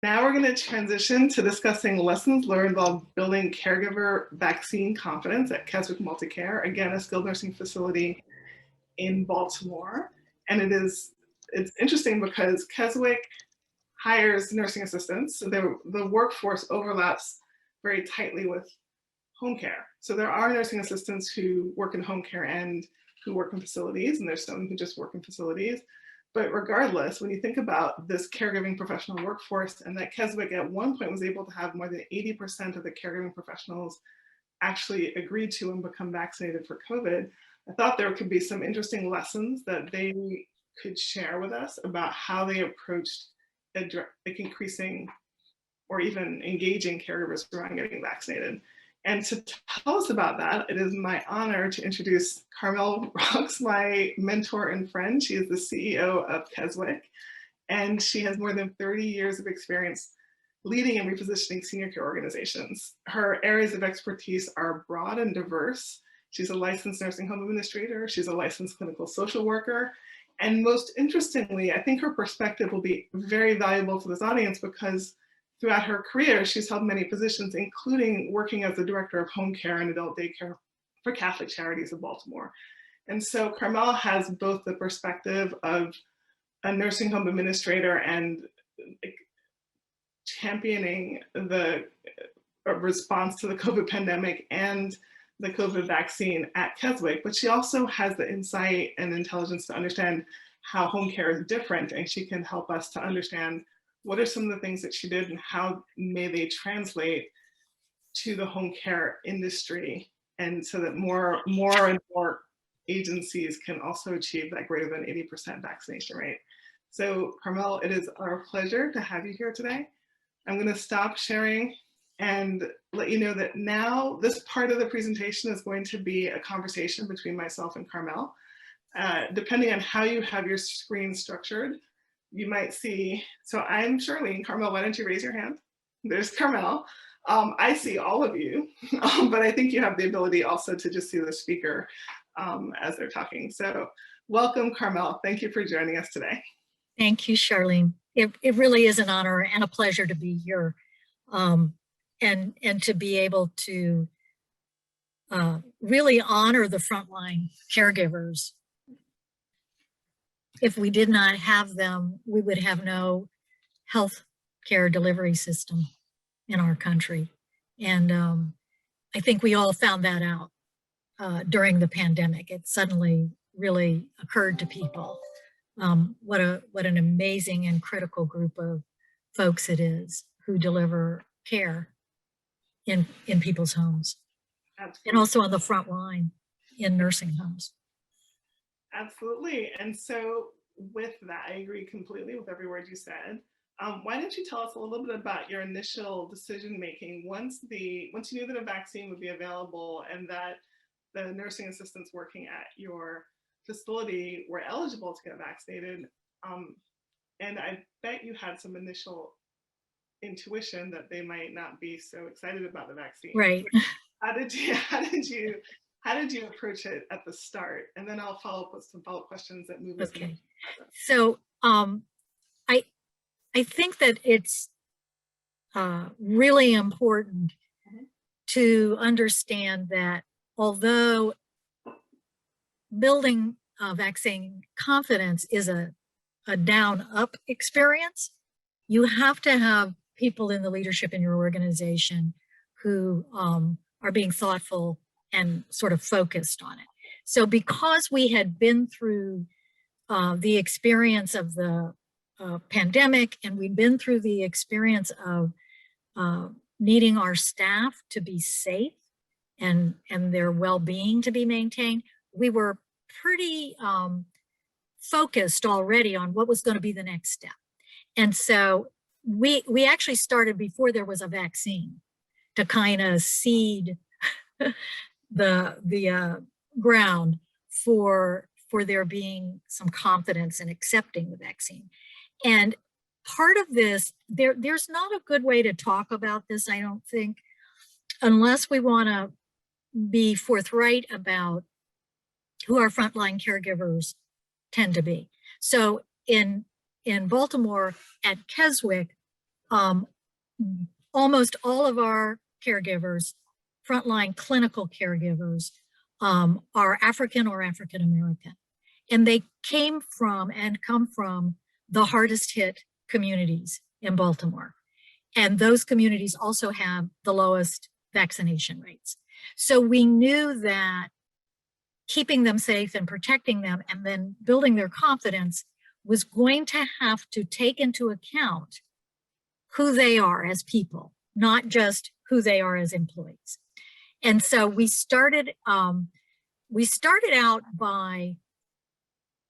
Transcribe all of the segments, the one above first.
Now we're going to transition to discussing lessons learned while building caregiver vaccine confidence at Keswick Multicare, again, a skilled nursing facility in Baltimore. And it's interesting because Keswick hires nursing assistants, so the workforce overlaps very tightly with home care. So there are nursing assistants who work in home care and who work in facilities, and there's some who just work in facilities. But regardless, when you think about this caregiving professional workforce, and that Keswick at one point was able to have more than 80% of the caregiving professionals actually agree to and become vaccinated for COVID, I thought there could be some interesting lessons that they could share with us about how they approached increasing or even engaging caregivers around getting vaccinated. And to tell us about that, it is my honor to introduce Carmel Roques, my mentor and friend. She is the CEO of Keswick, and she has more than 30 years of experience leading and repositioning senior care organizations. Her areas of expertise are broad and diverse. She's a licensed nursing home administrator. She's a licensed clinical social worker. And most interestingly, I think her perspective will be very valuable to this audience because throughout her career, she's held many positions, including working as the director of home care and adult daycare for Catholic Charities of Baltimore. And so Carmel has both the perspective of a nursing home administrator and championing the response to the COVID pandemic and the COVID vaccine at Keswick, but she also has the insight and intelligence to understand how home care is different, and she can help us to understand what are some of the things that she did and how may they translate to the home care industry, and so that more and more agencies can also achieve that greater than 80% vaccination rate. So Carmel, it is our pleasure to have you here today. I'm going to stop sharing and let you know that now this part of the presentation is going to be a conversation between myself and Carmel. Depending on how you have your screen structured, you might see, so I'm Charlene. Carmel, why don't you raise your hand? There's Carmel. I see all of you, but I think you have the ability also to just see the speaker as they're talking. So welcome, Carmel. Thank you for joining us today. Thank you, Charlene. It really is an honor and a pleasure to be here and to be able to really honor the frontline caregivers. If we did not have them, we would have no health care delivery system in our country. And I think we all found that out during the pandemic. It suddenly really occurred to people what an amazing and critical group of folks it is who deliver care in people's homes. Absolutely. And also on the front line in nursing homes. Absolutely. And so with that, I agree completely with every word you said. Why don't you tell us a little bit about your initial decision making once you knew that a vaccine would be available and that the nursing assistants working at your facility were eligible to get vaccinated. And I bet you had some initial intuition that they might not be so excited about the vaccine. Right. How did you approach it at the start? And then I'll follow up with some follow-up questions that move us. Okay. So I think that it's really important to understand that although building vaccine confidence is a down-up experience, you have to have people in the leadership in your organization who are being thoughtful and sort of focused on it. So because we had been through the experience of the pandemic, and we'd been through the experience of needing our staff to be safe and their well-being to be maintained, we were pretty focused already on what was going to be the next step. And so we actually started before there was a vaccine to kind of seed the ground for there being some confidence in accepting the vaccine. And part of this, there's not a good way to talk about this, I don't think, unless we want to be forthright about who our frontline caregivers tend to be. So in Baltimore at Keswick, Um, Almost all of our caregivers, frontline clinical caregivers, are African or African American. And they came from and come from the hardest hit communities in Baltimore. And those communities also have the lowest vaccination rates. So we knew that keeping them safe and protecting them and then building their confidence was going to have to take into account who they are as people, not just who they are as employees. And so we started out by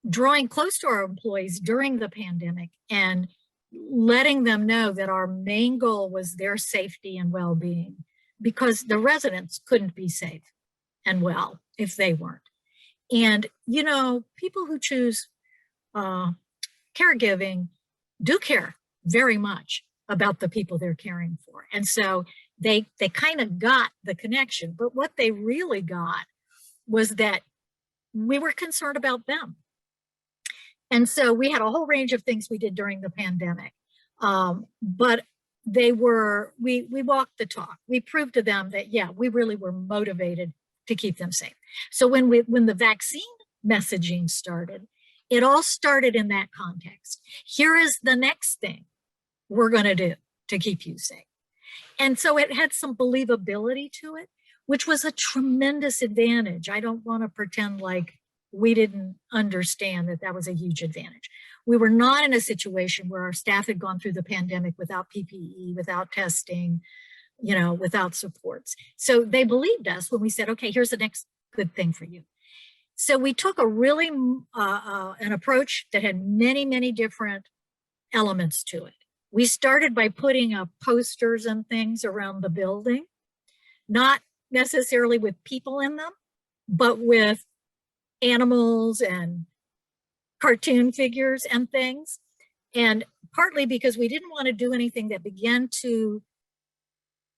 drawing close to our employees during the pandemic and letting them know that our main goal was their safety and well-being, because the residents couldn't be safe and well if they weren't. And, you know, people who choose caregiving do care very much about the people they're caring for. And so they kind of got the connection, but what they really got was that we were concerned about them. And so we had a whole range of things we did during the pandemic, but we walked the talk. We proved to them that, yeah, we really were motivated to keep them safe. So when the vaccine messaging started, it all started in that context. Here is the next thing we're going to do to keep you safe. And so it had some believability to it, which was a tremendous advantage. I don't want to pretend like we didn't understand that that was a huge advantage. We were not in a situation where our staff had gone through the pandemic without PPE, without testing, you know, without supports. So they believed us when we said, okay, here's the next good thing for you. So we took a really, an approach that had many, many different elements to it. We started by putting up posters and things around the building, not necessarily with people in them, but with animals and cartoon figures and things. And partly because we didn't want to do anything that began to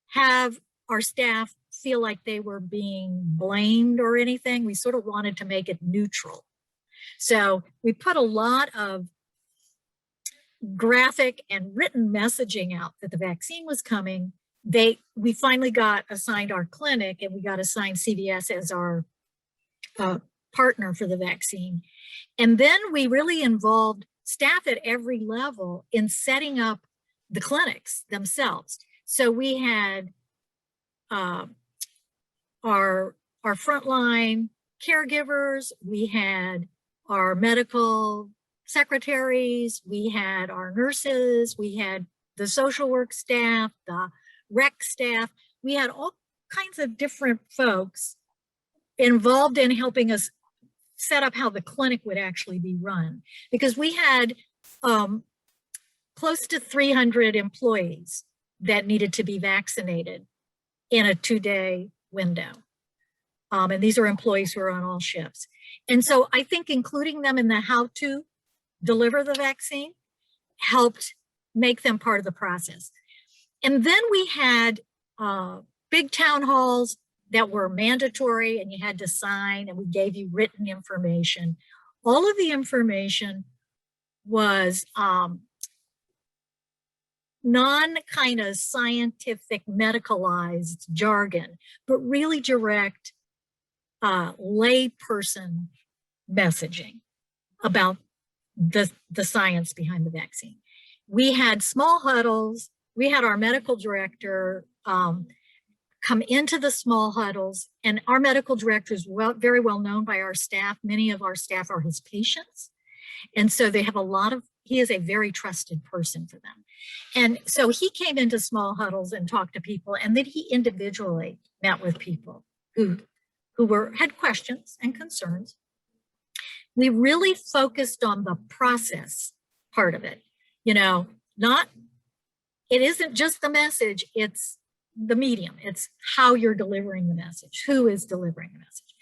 have our staff feel like they were being blamed or anything. We sort of wanted to make it neutral. So we put a lot of graphic and written messaging out that the vaccine was coming. We finally got assigned our clinic, and we got assigned CVS as our partner for the vaccine. And then we really involved staff at every level in setting up the clinics themselves. So we had our frontline caregivers, we had our medical secretaries, we had our nurses, we had the social work staff, the rec staff. We had all kinds of different folks involved in helping us set up how the clinic would actually be run, because we had close to 300 employees that needed to be vaccinated in a 2-day window. And these are employees who are on all shifts. And so I think including them in the how to deliver the vaccine helped make them part of the process. And then we had big town halls that were mandatory, and you had to sign, and we gave you written information. All of the information was non-kind of scientific medicalized jargon, but really direct layperson messaging about the science behind the vaccine. We had small huddles. We had our medical director come into the small huddles, and our medical director is very well known by our staff. Many of our staff are his patients. And so they have he is a very trusted person for them. And so he came into small huddles and talked to people, and then he individually met with people who had questions and concerns. We really focused on the process part of it. You know, it isn't just the message, it's the medium. It's how you're delivering the message, who is delivering the message.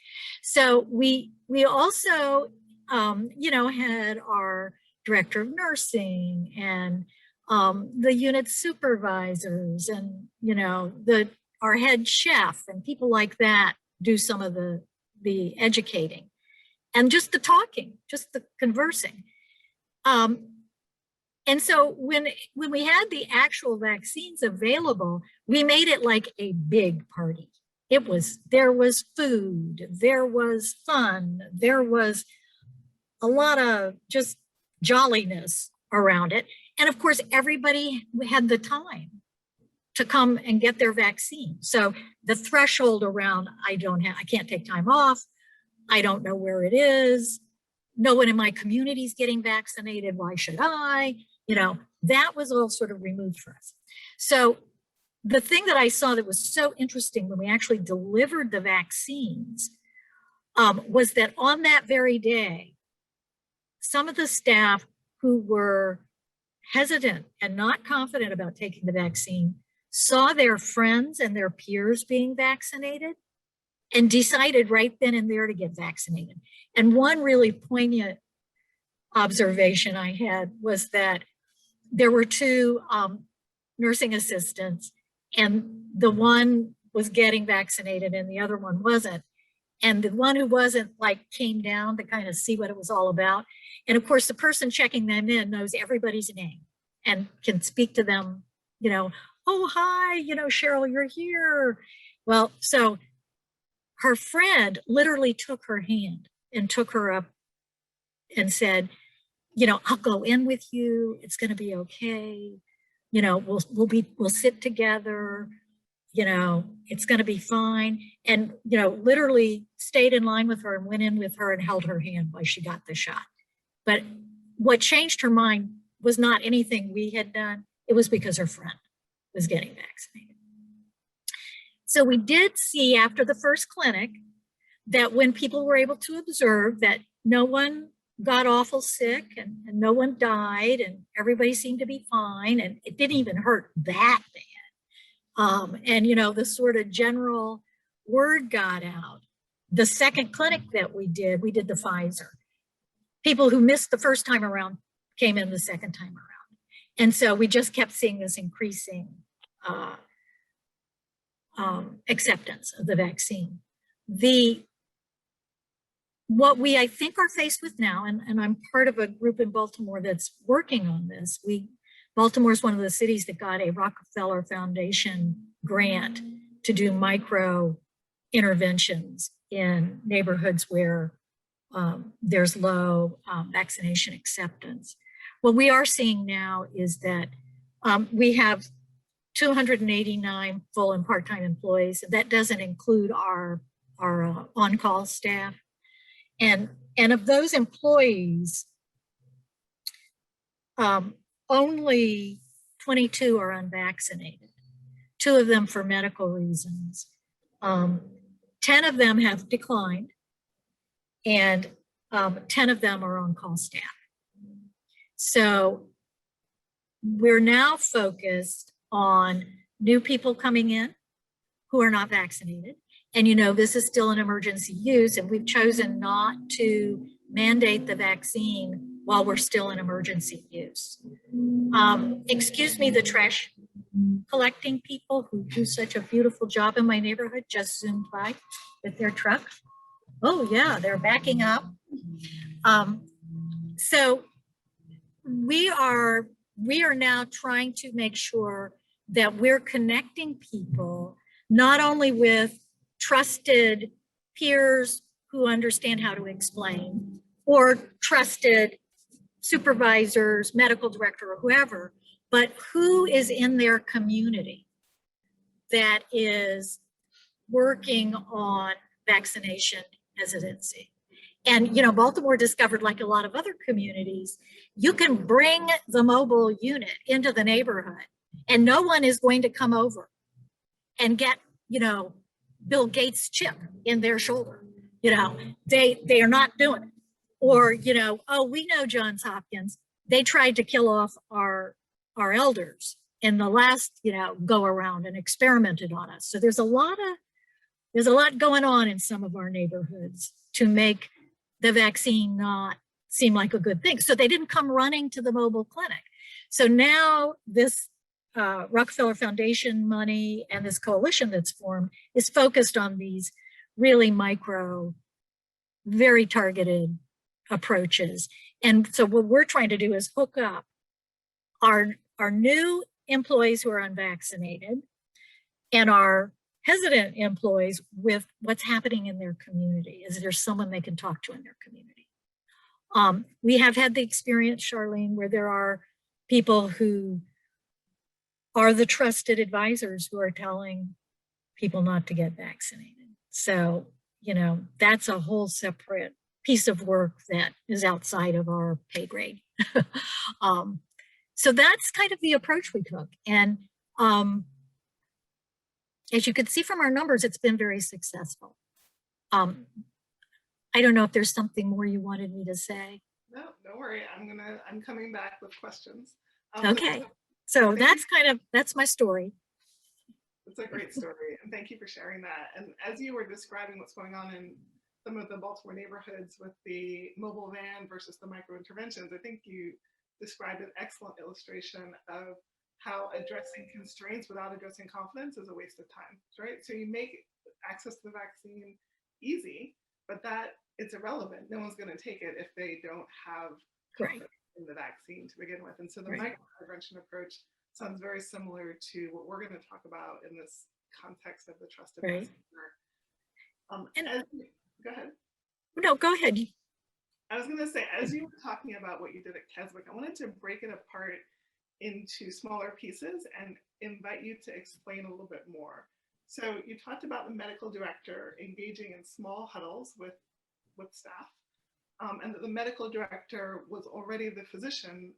So we also, had our director of nursing and the unit supervisors and, our head chef and people like that do some of the educating and just the talking, just the conversing. And so when we had the actual vaccines available, we made it like a big party. There was food, there was fun, there was a lot of just jolliness around it. And of course, everybody had the time to come and get their vaccine. So the threshold around, I can't take time off, I don't know where it is, no one in my community is getting vaccinated, why should I? You know, that was all sort of removed for us. So the thing that I saw that was so interesting when we actually delivered the vaccines was that on that very day, some of the staff who were hesitant and not confident about taking the vaccine saw their friends and their peers being vaccinated and decided right then and there to get vaccinated. And one really poignant observation I had was that there were two nursing assistants, and the one was getting vaccinated and the other one wasn't. And the one who wasn't came down to kind of see what it was all about. And of course, the person checking them in knows everybody's name and can speak to them, you know, oh, hi, you know, Cheryl, you're here. Well, so her friend literally took her hand and took her up and said, you know, I'll go in with you. It's going to be okay. You know, we'll sit together. You know, it's going to be fine. And, you know, literally stayed in line with her and went in with her and held her hand while she got the shot. But what changed her mind was not anything we had done. It was because her friend was getting vaccinated. So we did see after the first clinic that when people were able to observe that no one got awful sick and no one died and everybody seemed to be fine and it didn't even hurt that bad. And, you know, the sort of general word got out. The second clinic that we did the Pfizer. People who missed the first time around came in the second time around. And so we just kept seeing this increasing acceptance of the vaccine. What we, I think, are faced with now, and I'm part of a group in Baltimore that's working on this. Baltimore is one of the cities that got a Rockefeller Foundation grant to do micro interventions in neighborhoods where there's low vaccination acceptance. What we are seeing now is that we have 289 full and part-time employees. That doesn't include our on-call staff. And of those employees, only 22 are unvaccinated, 2 of them for medical reasons. 10 of them have declined, and 10 of them are on-call staff. So we're now focused on new people coming in who are not vaccinated. And, you know, this is still an emergency use, and we've chosen not to mandate the vaccine while we're still in emergency use. Excuse me, the trash collecting people who do such a beautiful job in my neighborhood just zoomed by with their truck. Oh yeah, they're backing up. So we are now trying to make sure that we're connecting people not only with trusted peers who understand how to explain, or trusted supervisors, medical director, or whoever, but who is in their community that is working on vaccination hesitancy. And, you know, Baltimore discovered, like a lot of other communities, you can bring the mobile unit into the neighborhood and no one is going to come over and get, you know, Bill Gates' chip in their shoulder. You know, they are not doing it. Or, you know, oh, we know Johns Hopkins, they tried to kill off our elders in the last, you know, go around and experimented on us. So there's a lot going on in some of our neighborhoods to make the vaccine not seem like a good thing. So they didn't come running to the mobile clinic. So now this Rockefeller Foundation money and this coalition that's formed is focused on these really micro, very targeted approaches. And so what we're trying to do is hook up our new employees who are unvaccinated and our hesitant employees with what's happening in their community. Is there someone they can talk to in their community? We have had the experience, Charlene, where there are people who are the trusted advisors who are telling people not to get vaccinated. So, you know, that's a whole separate piece of work that is outside of our pay grade. So that's kind of the approach we took. And as you can see from our numbers, it's been very successful. I don't know if there's something more you wanted me to say. No, don't worry. I'm coming back with questions. Okay. So that's my story. It's a great story, and thank you for sharing that. And as you were describing what's going on in some of the Baltimore neighborhoods with the mobile van versus the micro interventions, I think you described an excellent illustration of how addressing constraints without addressing confidence is a waste of time, right? So you make access to the vaccine easy, but that it's irrelevant. No one's going to take it if they don't have confidence in the vaccine to begin with. And so the micro intervention approach sounds very similar to what we're going to talk about in this context of the trusted messenger. Go ahead. No, go ahead. I was going to say, as you were talking about what you did at Keswick, I wanted to break it apart into smaller pieces and invite you to explain a little bit more. So you talked about the medical director engaging in small huddles with staff, and that the medical director was already the physician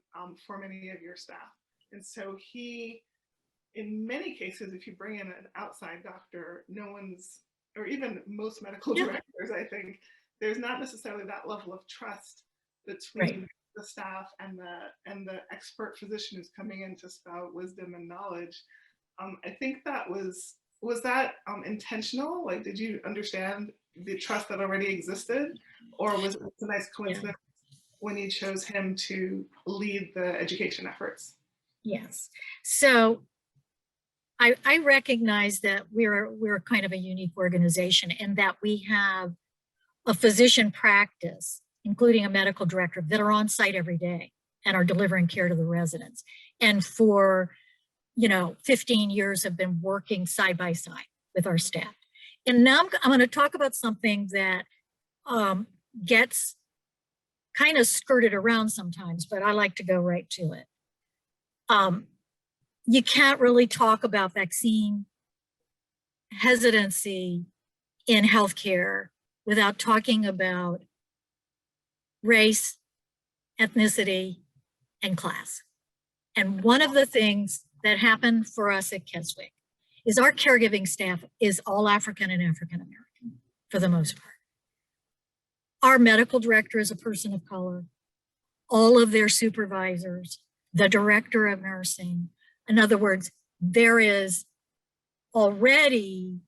for many of your staff. And so he, in many cases, if you bring in an outside doctor, no one's, or even most medical directors, I think, there's not necessarily that level of trust between the staff and the expert physician who's coming in to spout wisdom and knowledge. I think that was that intentional? Like, did you understand the trust that already existed, or was it a nice coincidence when you chose him to lead the education efforts? Yes. So I recognize that we're kind of a unique organization in that we have a physician practice, including a medical director, that are on site every day and are delivering care to the residents. And for, 15 years have been working side by side with our staff. And now I'm going to talk about something that gets kind of skirted around sometimes, but I like to go right to it. You can't really talk about vaccine hesitancy in healthcare without talking about race, ethnicity, and class. And one of the things that happened for us at Keswick is our caregiving staff is all African and African American for the most part. Our medical director is a person of color, all of their supervisors, the director of nursing. In other words, there is already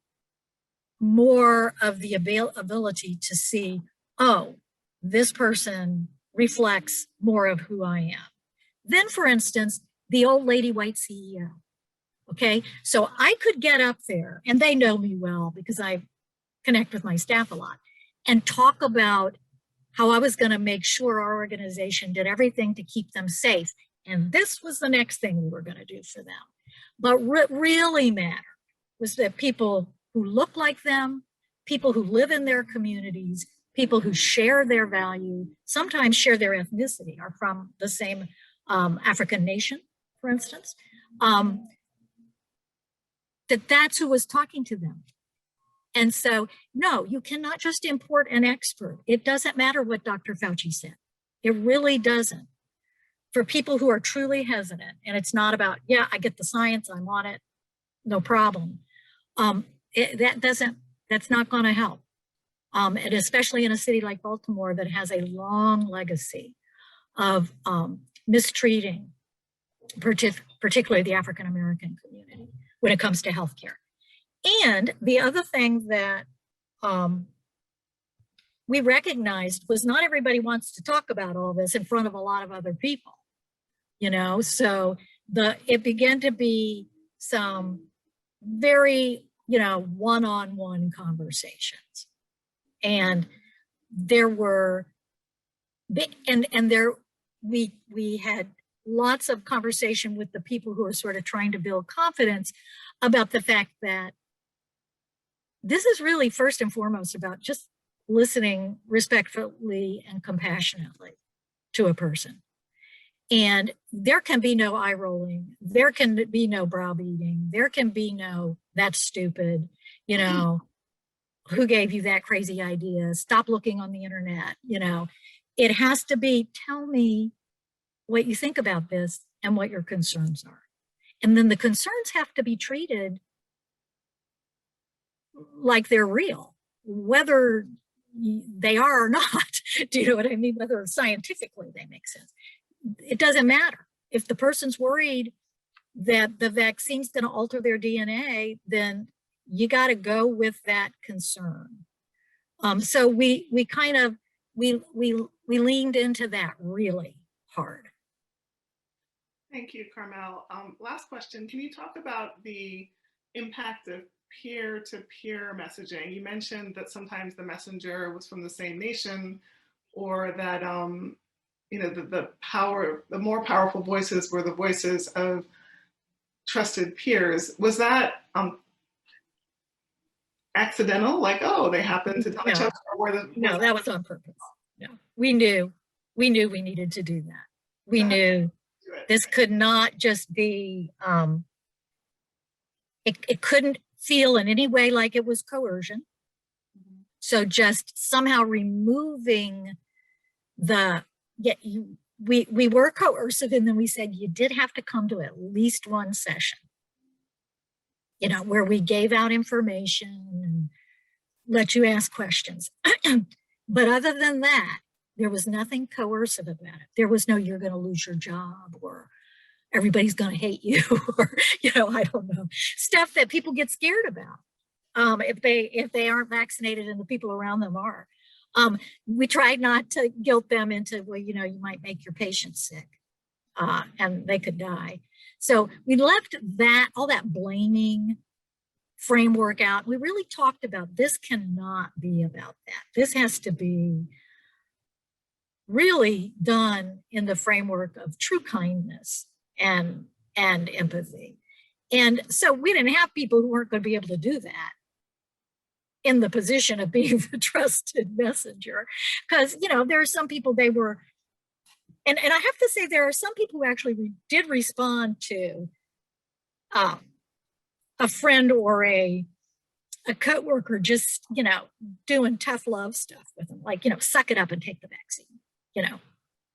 more of the ability to see, oh, this person reflects more of who I am. Then, for instance, the old lady white CEO. Okay, so I could get up there, and they know me well because I connect with my staff a lot, and talk about how I was going to make sure our organization did everything to keep them safe. And this was the next thing we were going to do for them. But what really mattered was that people who look like them, people who live in their communities, people who share their value, sometimes share their ethnicity, are from the same African nation, for instance, that's who was talking to them. And so, no, you cannot just import an expert. It doesn't matter what Dr. Fauci said. It really doesn't. For people who are truly hesitant, and it's not about, yeah, I get the science, I'm on it, no problem. That's not going to help. And especially in a city like Baltimore that has a long legacy of mistreating, particularly the African American community when it comes to healthcare. And the other thing that we recognized was not everybody wants to talk about all this in front of a lot of other people, so it began to be some very, one-on-one conversations. And there were, we had lots of conversation with the people who are sort of trying to build confidence about the fact that this is really first and foremost about just listening respectfully and compassionately to a person. And there can be no eye rolling. There can be no browbeating. There can be no, that's stupid, you know, who gave you that crazy idea? Stop looking on the internet, you know. It has to be, tell me what you think about this and what your concerns are. And then the concerns have to be treated like they're real, whether they are or not. Do you know what I mean? Whether scientifically they make sense. It doesn't matter. If the person's worried that the vaccine's going to alter their DNA, then you got to go with that concern. So we leaned into that really hard. Thank you, Carmel. Last question. Can you talk about the impact of peer-to-peer messaging? You mentioned that sometimes the messenger was from the same nation, or that you know, the more powerful voices were the voices of trusted peers. Was that accidental? Like, oh, they happened to tell each other? No, that was on purpose. No, we knew we needed to do that. We knew this could not just be, it couldn't feel in any way like it was coercion. So just somehow removing the, we were coercive, and then we said you did have to come to at least one session, you know, where we gave out information and let you ask questions. But other than that, there was nothing coercive about it. There was no, you're going to lose your job, or everybody's going to hate you, or, you know, I don't know, stuff that people get scared about if they aren't vaccinated and the people around them are. We tried not to guilt them into, well, you know, you might make your patient sick and they could die. So we left that, all that blaming framework out. We really talked about, this cannot be about that. This has to be really done in the framework of true kindness and empathy. And so we didn't have people who weren't going to be able to do that in the position of being the trusted messenger. Because, you know, there are some people, they were, and I have to say, there are some people who actually did respond to a friend or a coworker just, you know, doing tough love stuff with them, like, you know, suck it up and take the vaccine. You know,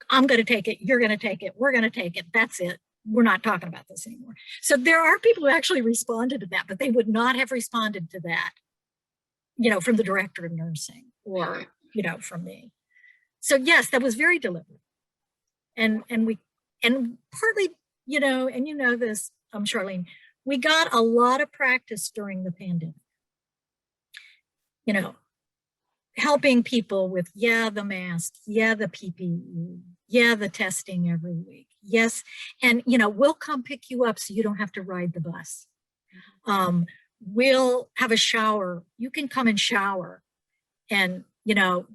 I'm going to take it, you're going to take it, we're going to take it, that's it. We're not talking about this anymore. So there are people who actually responded to that, but they would not have responded to that, you know, from the director of nursing or, you know, from me. So yes, that was very deliberate. And partly, you know, and you know this, Charlene, we got a lot of practice during the pandemic. You know, helping people with, yeah, the mask, yeah, the PPE, yeah, the testing every week. Yes. And, you know, we'll come pick you up so you don't have to ride the bus. We'll have a shower. You can come and shower and, you know,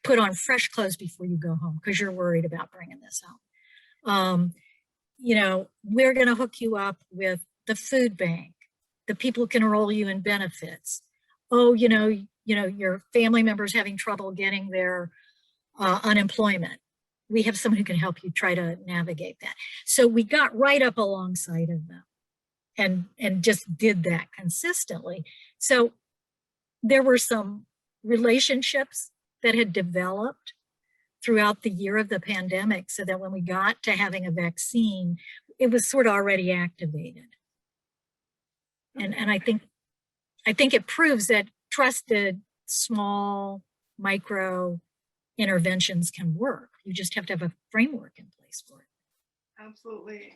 put on fresh clothes before you go home because you're worried about bringing this home. You know, we're going to hook you up with the food bank. The people can enroll you in benefits. Oh, you know, your family members having trouble getting their unemployment. We have someone who can help you try to navigate that. So we got right up alongside of them and just did that consistently. So there were some relationships that had developed throughout the year of the pandemic, so that when we got to having a vaccine, it was sort of already activated. And I think it proves that trusted small micro interventions can work. You just have to have a framework in place for it. Absolutely.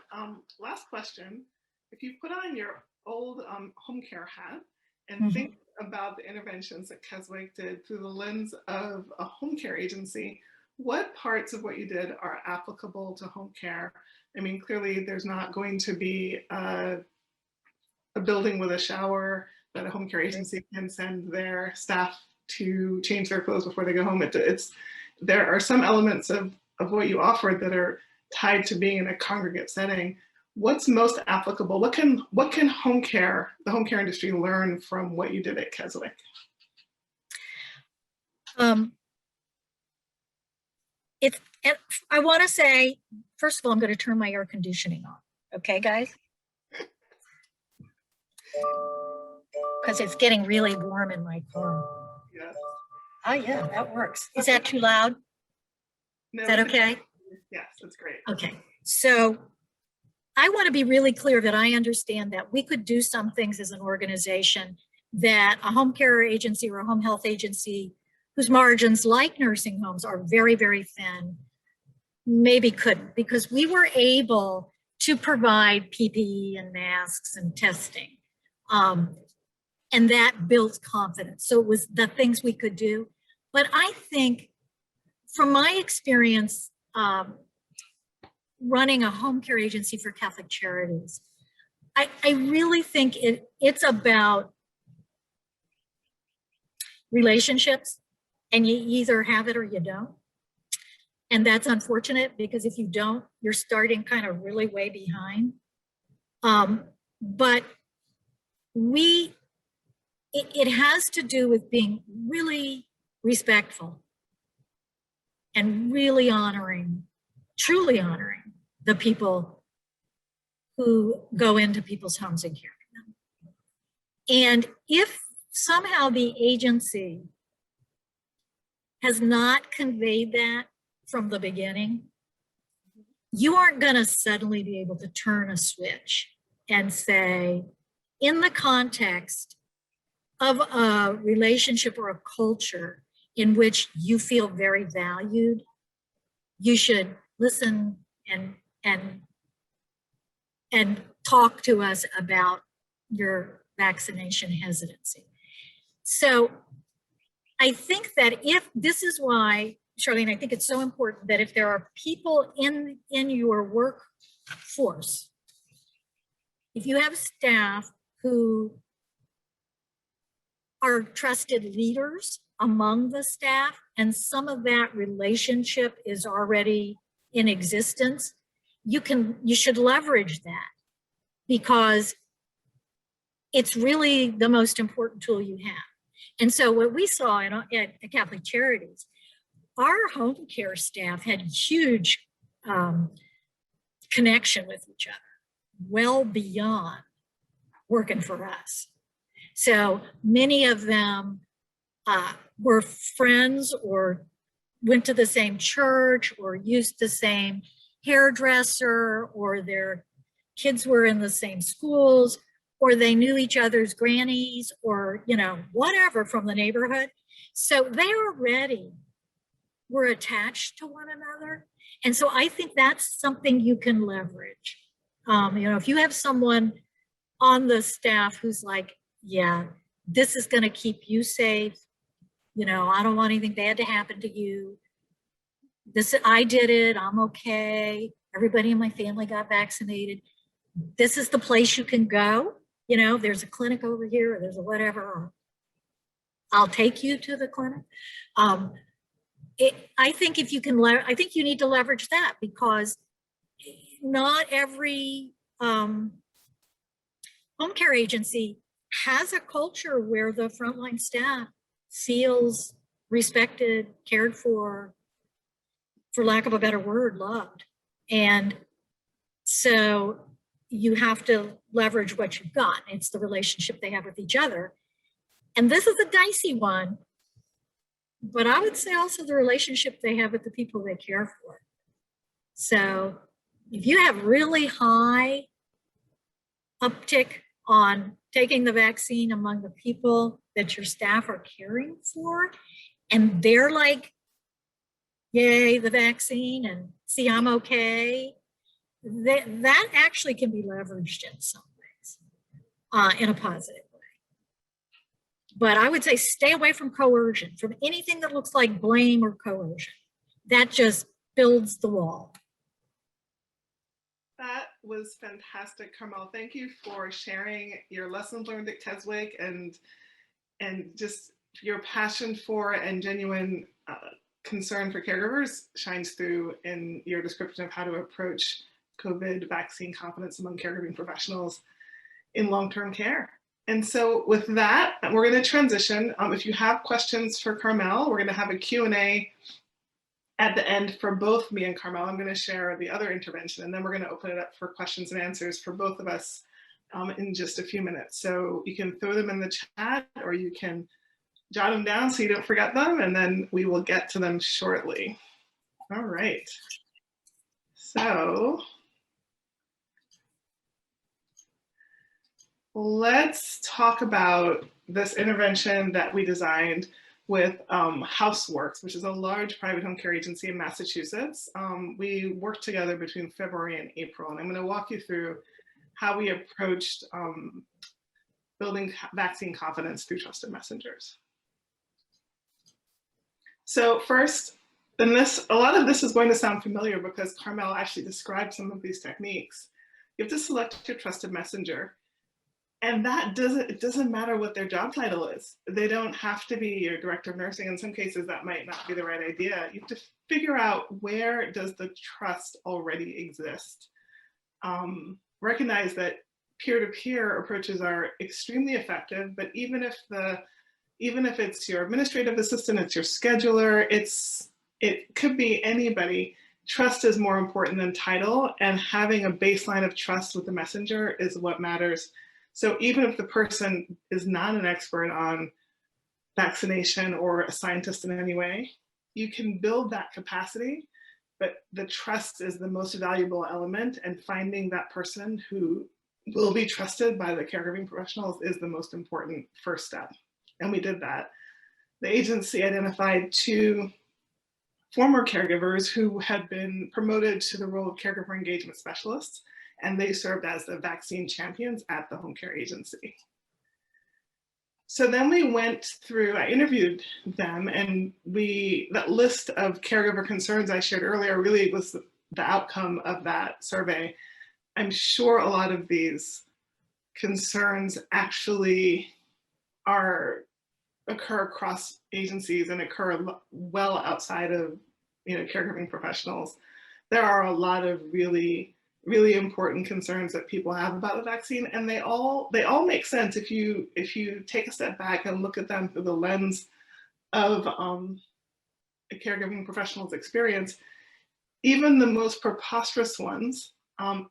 Last question. If you put on your old home care hat and think about the interventions that Keswick did through the lens of a home care agency, what parts of what you did are applicable to home care? I mean, clearly there's not going to be a building with a shower that a home care agency can send their staff to change their clothes before they go home. There are some elements of what you offered that are tied to being in a congregate setting, what's most applicable? What can home care, the home care industry, learn from what you did at Keswick? I want to say, first of all, I'm going to turn my air conditioning on. Okay, guys? Because it's getting really warm in my car. Yes. Oh, yeah, that works. Is that too loud? No, Is that okay? Yes, that's great. Okay, so I want to be really clear that I understand that we could do some things as an organization that a home care agency or a home health agency whose margins, like nursing homes, are very, very thin, maybe couldn't, because we were able to provide PPE and masks and testing. And that builds confidence. So it was the things we could do. But I think from my experience running a home care agency for Catholic Charities, I really think it's about relationships, and you either have it or you don't. And that's unfortunate, because if you don't, you're starting kind of really way behind. But it has to do with being really respectful and really honoring, truly honoring the people who go into people's homes and care for them. And if somehow the agency has not conveyed that from the beginning, you aren't going to suddenly be able to turn a switch and say, in the context of a relationship or a culture in which you feel very valued, you should listen and talk to us about your vaccination hesitancy. So I think that if this is why, Charlene, I think it's so important that if there are people in your workforce, if you have staff who are trusted leaders among the staff, and some of that relationship is already in existence, you should leverage that, because it's really the most important tool you have. And so what we saw at Catholic Charities, our home care staff had huge connection with each other, well beyond working for us. So many of them were friends, or went to the same church, or used the same hairdresser, or their kids were in the same schools, or they knew each other's grannies, or, whatever from the neighborhood. So they already were attached to one another. And so I think that's something you can leverage. If you have someone on the staff who's like, yeah, this is going to keep you safe. I don't want anything bad to happen to you. I did it, I'm okay. Everybody in my family got vaccinated. This is the place you can go. There's a clinic over here, or there's a whatever, or I'll take you to the clinic. I think if you can, I think you need to leverage that, because not every home care agency has a culture where the frontline staff feels respected, cared for lack of a better word, loved. And so you have to leverage what you've got. It's the relationship they have with each other. And this is a dicey one, but I would say also the relationship they have with the people they care for. So if you have really high uptick on taking the vaccine among the people that your staff are caring for, and they're like, yay, the vaccine, and see, I'm okay, that actually can be leveraged in some ways, in a positive way. But I would say stay away from coercion, from anything that looks like blame or coercion. That just builds the wall. That was fantastic, Carmel. Thank you for sharing your lessons learned at Keswick and just your passion for and genuine concern for caregivers shines through in your description of how to approach COVID vaccine confidence among caregiving professionals in long-term care. And so with that, we're going to transition. If you have questions for Carmel, we're going to have a Q&A at the end for both me and Carmel. I'm going to share the other intervention, and then we're going to open it up for questions and answers for both of us in just a few minutes. So you can throw them in the chat, or you can jot them down so you don't forget them, and then we will get to them shortly. All right. So let's talk about this intervention that we designed with Houseworks, which is a large private home care agency in Massachusetts. We worked together between February and April, and I'm going to walk you through how we approached building vaccine confidence through trusted messengers. So first, and a lot of this is going to sound familiar because Carmel actually described some of these techniques. You have to select your trusted messenger. And it doesn't matter what their job title is. They don't have to be your director of nursing. In some cases, that might not be the right idea. You have to figure out, where does the trust already exist? Recognize that peer-to-peer approaches are extremely effective, but even if it's your administrative assistant, it's your scheduler, it could be anybody. Trust is more important than title, and having a baseline of trust with the messenger is what matters. So even if the person is not an expert on vaccination or a scientist in any way, you can build that capacity, but the trust is the most valuable element, and finding that person who will be trusted by the caregiving professionals is the most important first step. And we did that. The agency identified 2 former caregivers who had been promoted to the role of caregiver engagement specialists, and they served as the vaccine champions at the home care agency. So then we went through, I interviewed them, and that list of caregiver concerns I shared earlier really was the outcome of that survey. I'm sure a lot of these concerns actually occur across agencies and occur well outside of caregiving professionals. There are a lot of really important concerns that people have about the vaccine, and they all make sense if you take a step back and look at them through the lens of a caregiving professional's experience. Even the most preposterous ones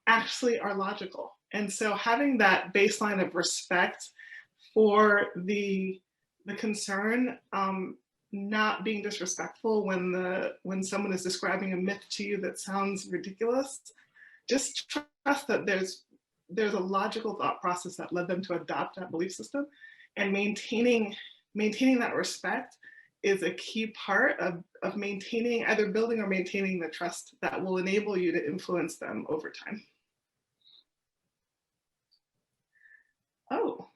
actually are logical. And so having that baseline of respect for the concern, not being disrespectful when someone is describing a myth to you that sounds ridiculous, just trust that there's a logical thought process that led them to adopt that belief system, and maintaining that respect is a key part of either building or maintaining the trust that will enable you to influence them over time. Oh,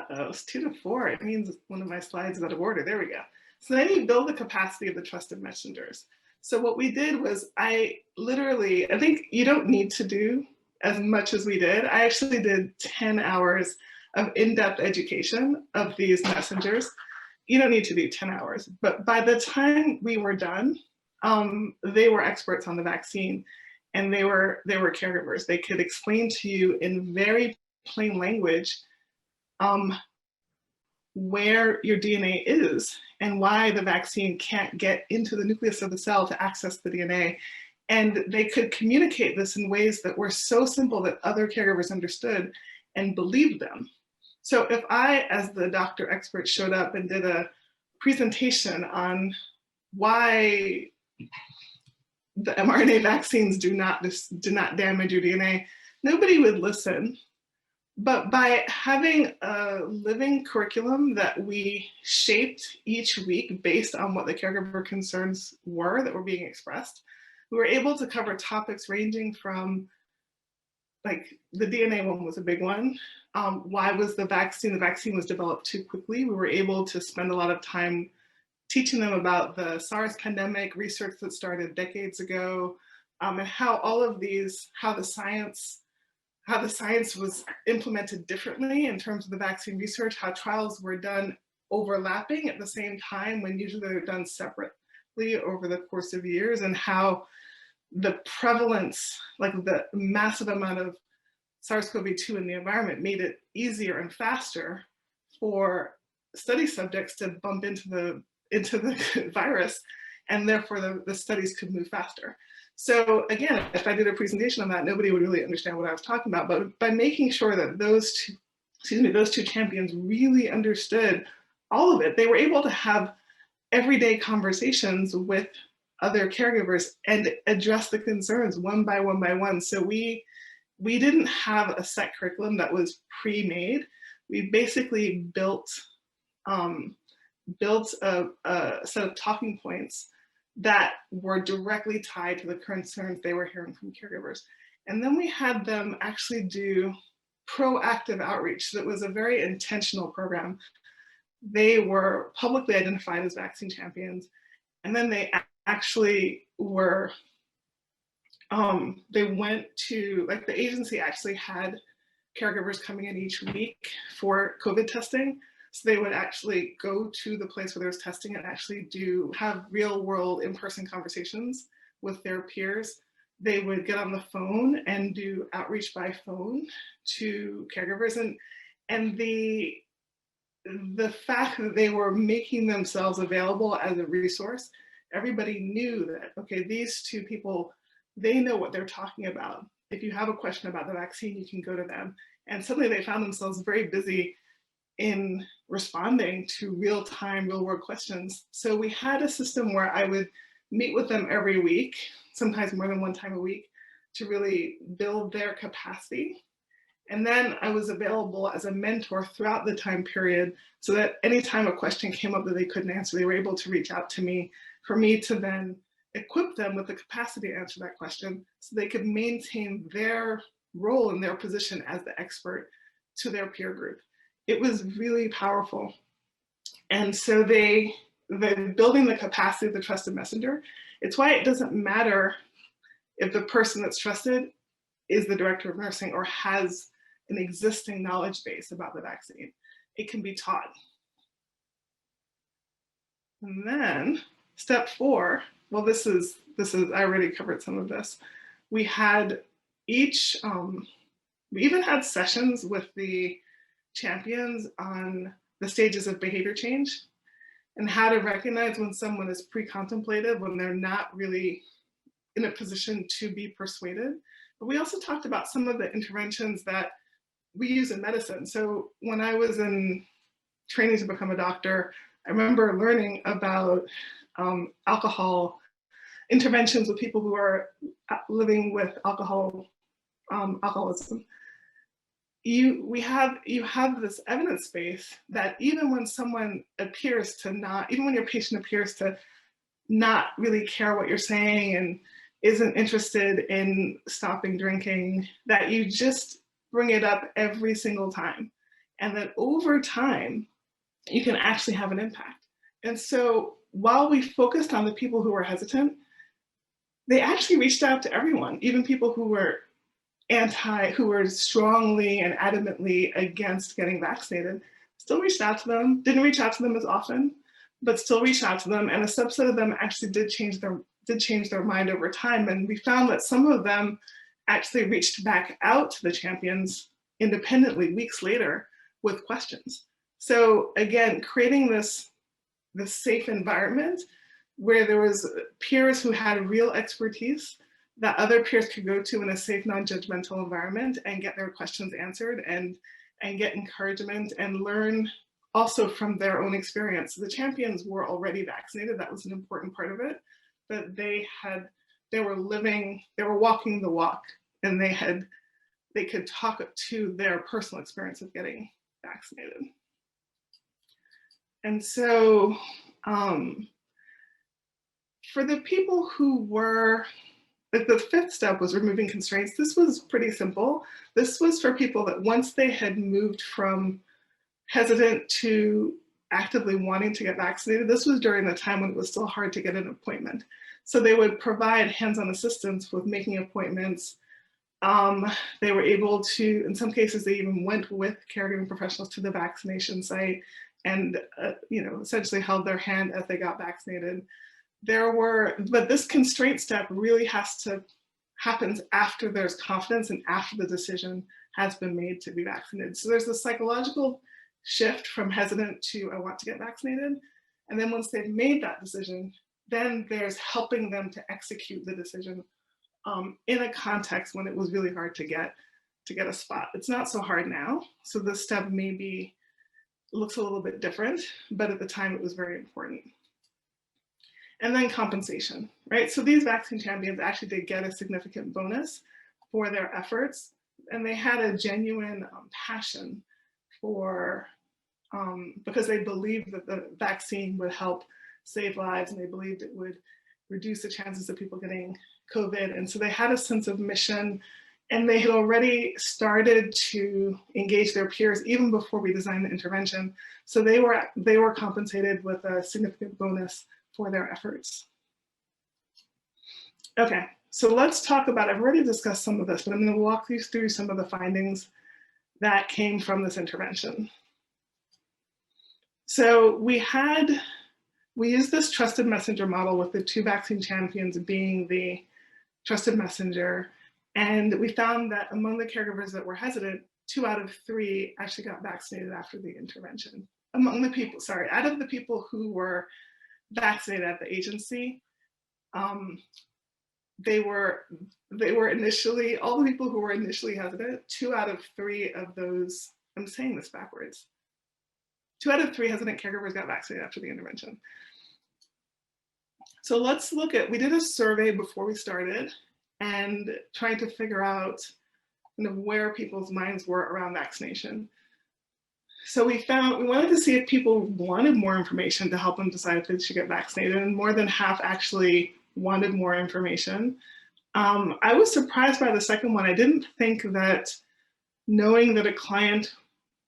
it's 2 to 4. It means one of my slides is out of order. There we go. So then you build the capacity of the trusted messengers. So what we did was I think you don't need to do as much as we did. I actually did 10 hours of in-depth education of these messengers. You don't need to do 10 hours, but by the time we were done, they were experts on the vaccine, and they were caregivers. They could explain to you in very plain language where your DNA is and why the vaccine can't get into the nucleus of the cell to access the DNA. And they could communicate this in ways that were so simple that other caregivers understood and believed them. So if I, as the doctor expert, showed up and did a presentation on why the mRNA vaccines do not damage your DNA, nobody would listen. But by having a living curriculum that we shaped each week based on what the caregiver concerns were that were being expressed, we were able to cover topics ranging from, like, the DNA one was a big one. Why was the vaccine was developed too quickly? We were able to spend a lot of time teaching them about the SARS pandemic, research that started decades ago, and how all of these, how the science was implemented differently in terms of the vaccine research, how trials were done overlapping at the same time when usually they're done separate, over the course of years, and how the prevalence, like the massive amount of SARS-CoV-2 in the environment, made it easier and faster for study subjects to bump into the virus, and therefore the studies could move faster. So again, if I did a presentation on that, nobody would really understand what I was talking about. But by making sure that those two champions really understood all of it, they were able to have everyday conversations with other caregivers and address the concerns one by one by one. So we didn't have a set curriculum that was pre-made. We basically built a set of talking points that were directly tied to the concerns they were hearing from caregivers. And then we had them actually do proactive outreach. So it was a very intentional program. They were publicly identified as vaccine champions, and then they actually were, they went to, like the agency actually had caregivers coming in each week for COVID testing. So they would actually go to the place where there was testing and actually have real world in-person conversations with their peers. They would get on the phone and do outreach by phone to caregivers. And the fact that they were making themselves available as a resource, everybody knew that, okay, these two people, they know what they're talking about. If you have a question about the vaccine, you can go to them. And suddenly they found themselves very busy in responding to real-time, real-world questions. So we had a system where I would meet with them every week, sometimes more than one time a week, to really build their capacity. And then I was available as a mentor throughout the time period, so that anytime a question came up that they couldn't answer, they were able to reach out to me for me to then equip them with the capacity to answer that question, so they could maintain their role and their position as the expert to their peer group. It was really powerful. And so they're building the capacity of the trusted messenger. It's why it doesn't matter if the person that's trusted is the director of nursing or has an existing knowledge base about the vaccine. It can be taught. And then step 4, well, this is I already covered some of this. We had we even had sessions with the champions on the stages of behavior change and how to recognize when someone is pre-contemplative, when they're not really in a position to be persuaded. But we also talked about some of the interventions that we use in medicine. So when I was in training to become a doctor, I remember learning about alcohol interventions with people who are living with alcoholism. You have this evidence base that even when someone appears to not, even when your patient appears to not really care what you're saying and isn't interested in stopping drinking, that you just bring it up every single time. And that over time, you can actually have an impact. And so while we focused on the people who were hesitant, they actually reached out to everyone, even people who were who were strongly and adamantly against getting vaccinated, still reached out to them, didn't reach out to them as often, but still reached out to them. And a subset of them actually did change their mind over time. And we found that some of them actually reached back out to the champions independently weeks later with questions. So again, creating this safe environment where there was peers who had real expertise that other peers could go to in a safe, non-judgmental environment and get their questions answered and get encouragement and learn also from their own experience. The champions were already vaccinated. That was an important part of it, but they were walking the walk, and they could talk to their personal experience of getting vaccinated. And so for the people who were, like the 5th step was removing constraints. This was pretty simple. This was for people that once they had moved from hesitant to actively wanting to get vaccinated, this was during the time when it was still hard to get an appointment. So they would provide hands-on assistance with making appointments. They were able to, in some cases, they even went with caregiving professionals to the vaccination site and essentially held their hand as they got vaccinated. but this constraint step really happens after there's confidence and after the decision has been made to be vaccinated. So there's a psychological shift from hesitant to I want to get vaccinated. And then once they've made that decision, then there's helping them to execute the decision in a context when it was really hard to get a spot. It's not so hard now. So this step maybe looks a little bit different, but at the time it was very important. And then compensation, right? So these vaccine champions actually did get a significant bonus for their efforts, and they had a genuine passion for, because they believed that the vaccine would help save lives, and they believed it would reduce the chances of people getting COVID. And so they had a sense of mission, and they had already started to engage their peers even before we designed the intervention. So they were compensated with a significant bonus for their efforts. Okay, so let's talk about, I've already discussed some of this, but I'm going to walk you through some of the findings that came from this intervention. So we used this trusted messenger model with the 2 vaccine champions being the trusted messenger. And we found that among the caregivers that were hesitant, 2 out of 3 actually got vaccinated after the intervention. Out of the people who were vaccinated at the agency, they were initially, all the people who were initially hesitant, 2 out of 3 of those, I'm saying this backwards, 2 out of 3 hesitant caregivers got vaccinated after the intervention. So let's look at, we did a survey before we started and trying to figure out kind of where people's minds were around vaccination. So we wanted to see if people wanted more information to help them decide if they should get vaccinated, and more than half actually wanted more information. I was surprised by the second one. I didn't think that knowing that a client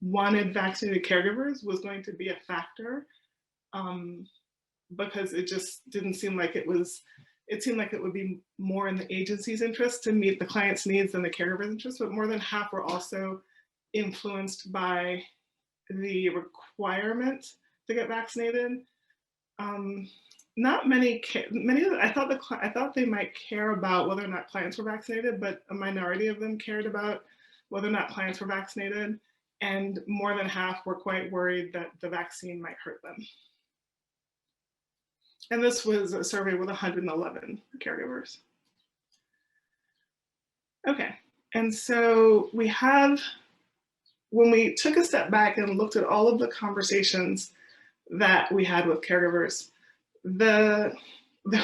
wanted vaccinated caregivers was going to be a factor, because it just didn't seem like it seemed like it would be more in the agency's interest to meet the client's needs than the caregiver's interest, but more than half were also influenced by the requirement to get vaccinated. Not many, I thought they might care about whether or not clients were vaccinated, but a minority of them cared about whether or not clients were vaccinated, and more than half were quite worried that the vaccine might hurt them. And this was a survey with 111 caregivers. Okay, and so when we took a step back and looked at all of the conversations that we had with caregivers, there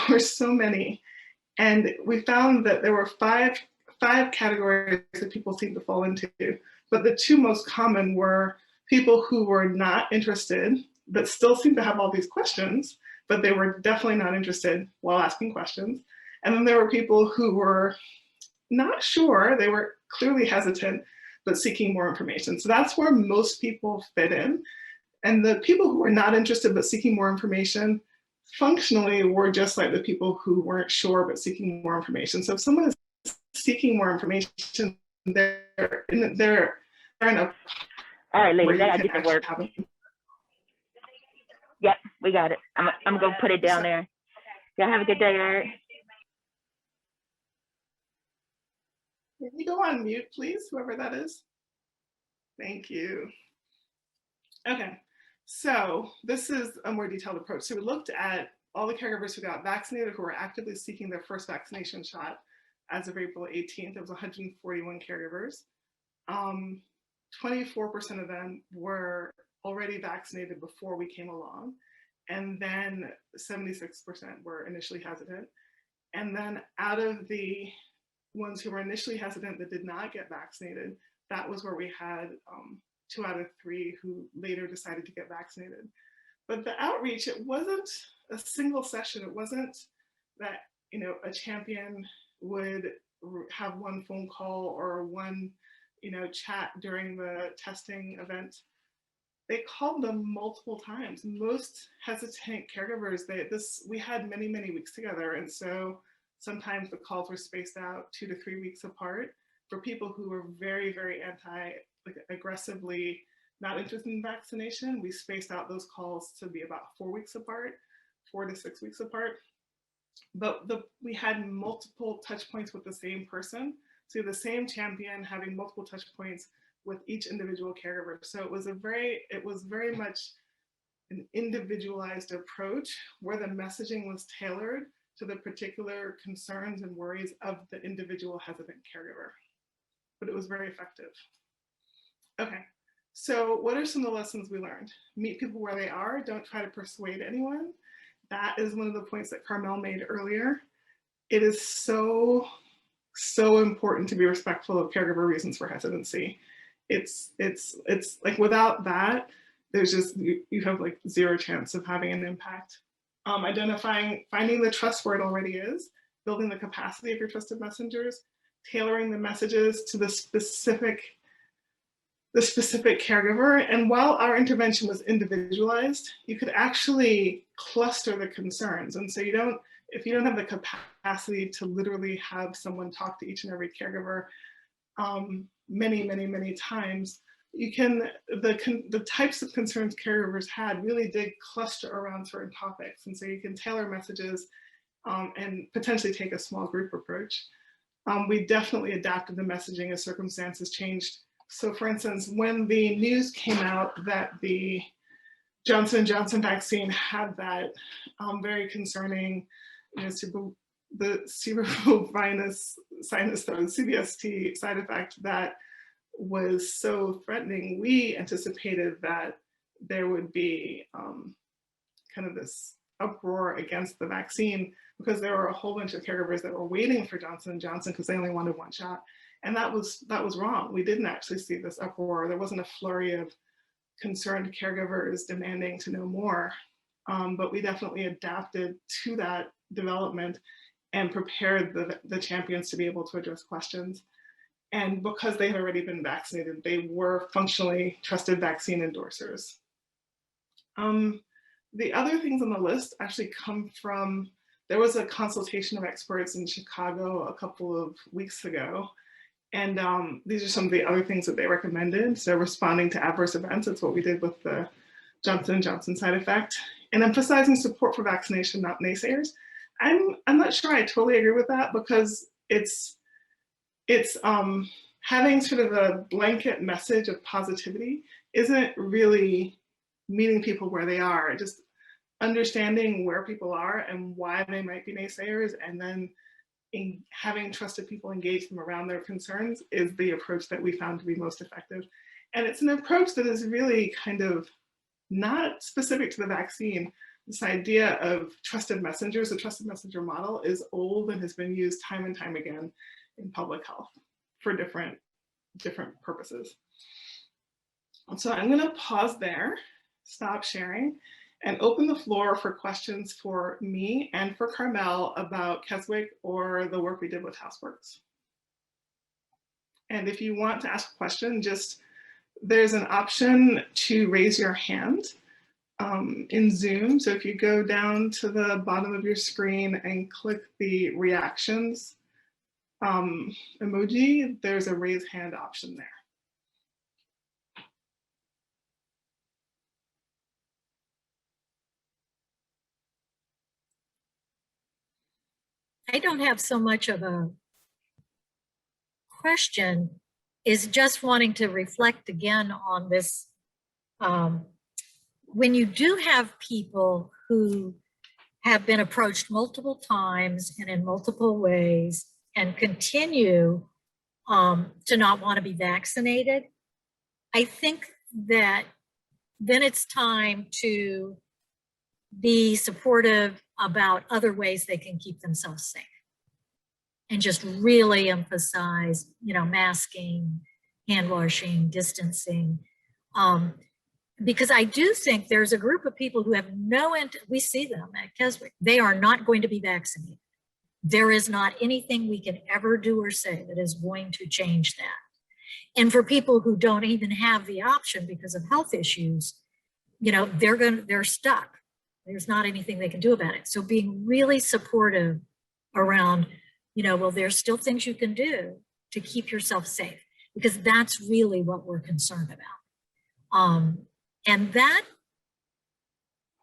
were so many, and we found that there were five categories that people seemed to fall into, but the 2 most common were people who were not interested, but still seemed to have all these questions, but they were definitely not interested while asking questions. And then there were people who were not sure, they were clearly hesitant, but seeking more information. So that's where most people fit in. And the people who were not interested but seeking more information functionally were just like the people who weren't sure but seeking more information. So if someone is seeking more information, they're in a all right, ladies, I gotta get to work. Yep, we got it. I'm gonna put it down there. Y'all have a good day, all right? Can you go on mute, please, whoever that is? Thank you. Okay, so this is a more detailed approach. So we looked at all the caregivers who got vaccinated, who were actively seeking their first vaccination shot as of April 18th. It was 141 caregivers. 24% of them were already vaccinated before we came along. And then 76% were initially hesitant. And then out of the ones who were initially hesitant that did not get vaccinated, that was where we had 2 out of 3 who later decided to get vaccinated. But the outreach, it wasn't a single session. It wasn't that, a champion would have one phone call or one, chat during the testing event. They called them multiple times. Most hesitant caregivers, we had many, many weeks together. And so sometimes the calls were spaced out 2 to 3 weeks apart. For people who were very, very aggressively not interested in vaccination, we spaced out those calls to be about 4 weeks apart, 4 to 6 weeks apart. but we had multiple touch points with the same person. So the same champion having multiple touch points with each individual caregiver. So it was very much an individualized approach where the messaging was tailored to the particular concerns and worries of the individual hesitant caregiver. But it was very effective. Okay, so what are some of the lessons we learned? Meet people where they are, don't try to persuade anyone. That is one of the points that Carmel made earlier. It is so important to be respectful of caregiver reasons for hesitancy. It's like without that, there's just, you have like zero chance of having an impact. Finding the trust where it already is, building the capacity of your trusted messengers, tailoring the messages to the specific caregiver. And while our intervention was individualized, you could actually cluster the concerns. And so if you don't have the capacity to literally have someone talk to each and every caregiver many times, you can, the types of concerns caregivers had really did cluster around certain topics. And so you can tailor messages and potentially take a small group approach. We definitely adapted the messaging as circumstances changed. So for instance, when the news came out that the Johnson & Johnson vaccine had that very concerning, the cerebrovenous sinus node, CVST side effect that was so threatening, we anticipated that there would be kind of this uproar against the vaccine because there were a whole bunch of caregivers that were waiting for Johnson & Johnson because they only wanted one shot. And that was wrong. We didn't actually see this uproar. There wasn't a flurry of concerned caregivers demanding to know more, but we definitely adapted to that development and prepared the champions to be able to address questions. And because they had already been vaccinated, they were functionally trusted vaccine endorsers. The other things on the list actually come from, there was a consultation of experts in Chicago a couple of weeks ago. And these are some of the other things that they recommended. So responding to adverse events, that's what we did with the Johnson & Johnson side effect. And emphasizing support for vaccination, not naysayers. I'm not sure I totally agree with that because it's having sort of a blanket message of positivity isn't really meeting people where they are. Just understanding where people are and why they might be naysayers, and then having trusted people engage them around their concerns is the approach that we found to be most effective. And it's an approach that is really kind of not specific to the vaccine. This idea of trusted messengers, the trusted messenger model, is old and has been used time and time again in public health for different purposes. So I'm going to pause there, stop sharing, and open the floor for questions for me and for Carmel about Keswick or the work we did with Houseworks. And if you want to ask a question, there's an option to raise your hand in Zoom. So if you go down to the bottom of your screen and click the reactions emoji, there's a raise hand option there. I don't have so much of a question, is just wanting to reflect again on this. When you do have people who have been approached multiple times and in multiple ways and continue to not want to be vaccinated, I think that then it's time to be supportive about other ways they can keep themselves safe, and just really emphasize, masking, hand washing, distancing, because I do think there's a group of people who have we see them at Keswick, they are not going to be vaccinated. There is not anything we can ever do or say that is going to change that. And for people who don't even have the option because of health issues, they're stuck. There's not anything they can do about it. So being really supportive around, well, there's still things you can do to keep yourself safe, because that's really what we're concerned about. And that,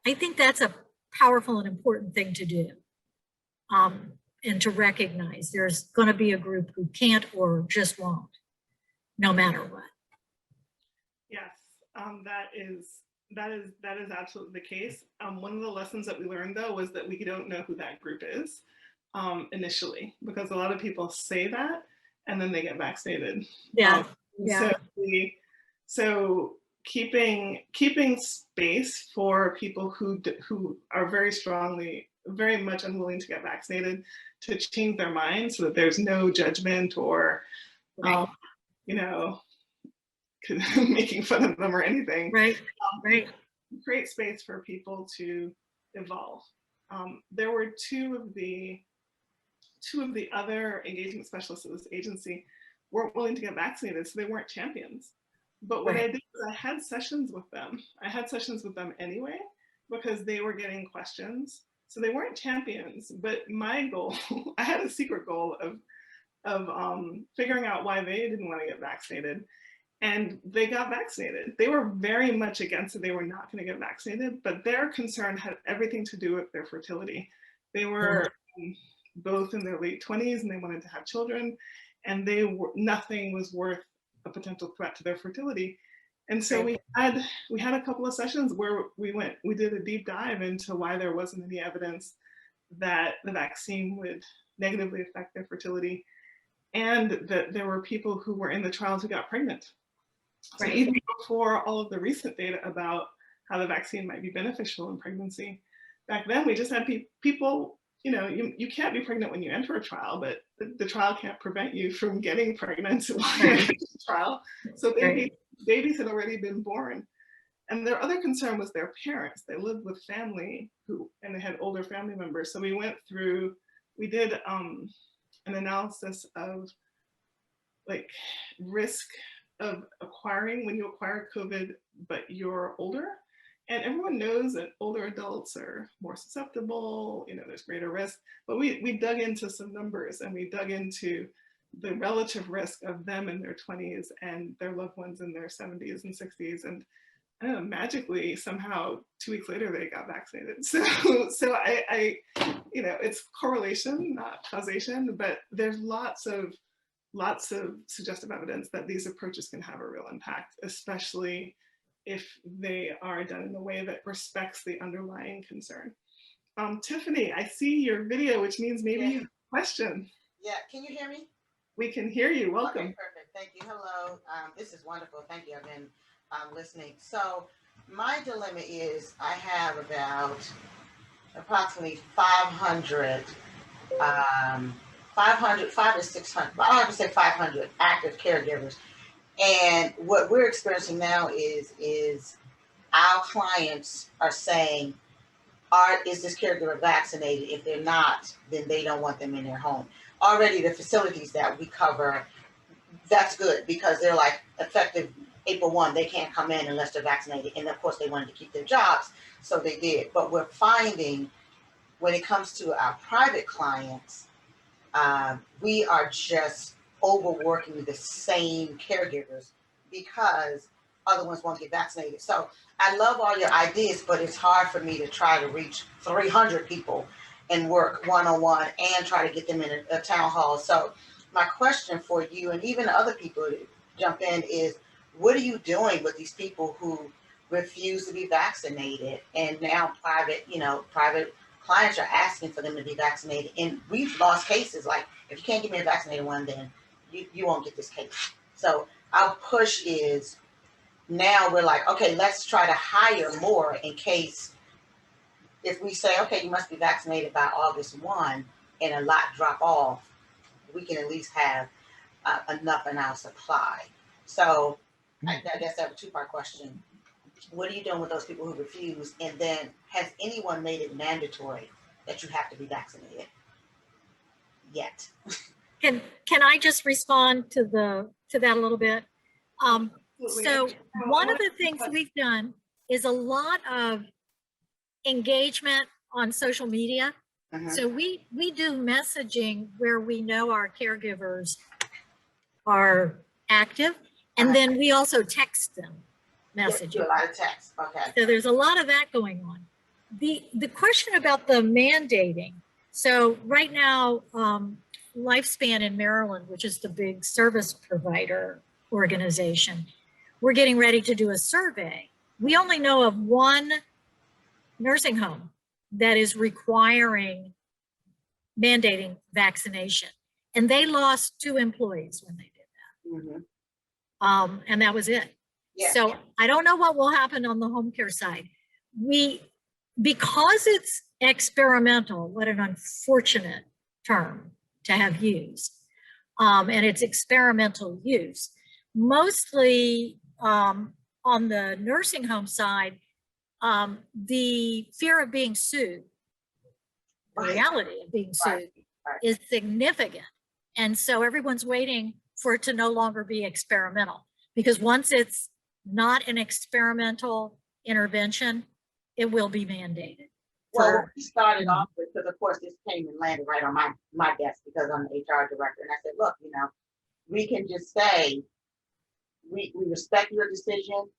I think that's a powerful and important thing to do. and to recognize there's going to be a group who can't or just won't, no matter what. Yes, that is absolutely the case. One of the lessons that we learned, though, was that we don't know who that group is initially, because a lot of people say that and then they get vaccinated. Yeah, yeah. So keeping space for people who are very much unwilling to get vaccinated, to change their mind, so that there's no judgment or you know, making fun of them or anything. Right. Create space for people to evolve. There were two of the other engagement specialists at this agency weren't willing to get vaccinated, so they weren't champions. But what I did was I had sessions with them. I had sessions with them anyway, because they were getting questions. So they weren't champions, but my goal, I had a secret goal of figuring out why they didn't want to get vaccinated. And they got vaccinated. They were very much against it. They were not going to get vaccinated, but their concern had everything to do with their fertility. They were both in their late 20s and they wanted to have children, and nothing was worth a potential threat to their fertility. And so we had a couple of sessions where we did a deep dive into why there wasn't any evidence that the vaccine would negatively affect their fertility, and that there were people who were in the trials who got pregnant. So even before all of the recent data about how the vaccine might be beneficial in pregnancy, back then we just had people, you can't be pregnant when you enter a trial, but the trial can't prevent you from getting pregnant while you're in the trial. So babies had already been born. And their other concern was their parents. They lived with family and they had older family members. So we did an analysis of risk of when you acquire COVID, but you're older. And everyone knows that older adults are more susceptible, there's greater risk. But we dug into some numbers, and we dug into the relative risk of them in their 20s and their loved ones in their 70s and 60s. And I don't know, magically, somehow 2 weeks later, they got vaccinated. So it's correlation, not causation, but there's lots of suggestive evidence that these approaches can have a real impact, especially if they are done in a way that respects the underlying concern. Tiffany, I see your video, which means maybe you have a question. Yeah, can you hear me? We can hear you. Welcome. Okay, perfect. Thank you. Hello. This is wonderful. Thank you. I've been listening. So my dilemma is I have about approximately 500 500 to 600, I have to say 500 active caregivers. And what we're experiencing now is our clients are saying, is this caregiver vaccinated? If they're not, then they don't want them in their home. Already the facilities that we cover, that's good, because they're like, effective April 1, they can't come in unless they're vaccinated. And of course they wanted to keep their jobs, so they did. But we're finding when it comes to our private clients, we are just overworking the same caregivers because other ones won't get vaccinated. So I love all your ideas, but it's hard for me to try to reach 300 people and work one-on-one and try to get them in a town hall. So my question for you, and even other people to jump in, is what are you doing with these people who refuse to be vaccinated? And now private clients are asking for them to be vaccinated. And we've lost cases like, if you can't get me a vaccinated one, then you won't get this case. So our push is, now we're like, okay, let's try to hire more in case, if we say, okay, you must be vaccinated by August 1 and a lot drop off, we can at least have enough in our supply. So I guess I have a two-part question. What are you doing with those people who refuse? And then has anyone made it mandatory that you have to be vaccinated yet? Can I just respond to that a little bit? So one of the things we've done is a lot of engagement on social media. So we do messaging where we know our caregivers are active, and then we also text them messaging. A lot of text. Okay. So there's a lot of that going on. The question about the mandating, So right now, Lifespan in Maryland, which is the big service provider organization, we're getting ready to do a survey. We only know of one nursing home that is mandating vaccination. And they lost 2 employees when they did that. And that was it. Yeah. So I don't know what will happen on the home care side. Because it's experimental, what an unfortunate term to have used. And it's experimental use. Mostly on the nursing home side, the fear of being sued, the reality of being sued is significant. And so everyone's waiting for it to no longer be experimental, because once it's not an experimental intervention, it will be mandated. Well, we started off with, because of course this came and landed right on my desk because I'm the HR director. And I said, look, we can just say, we respect your decision.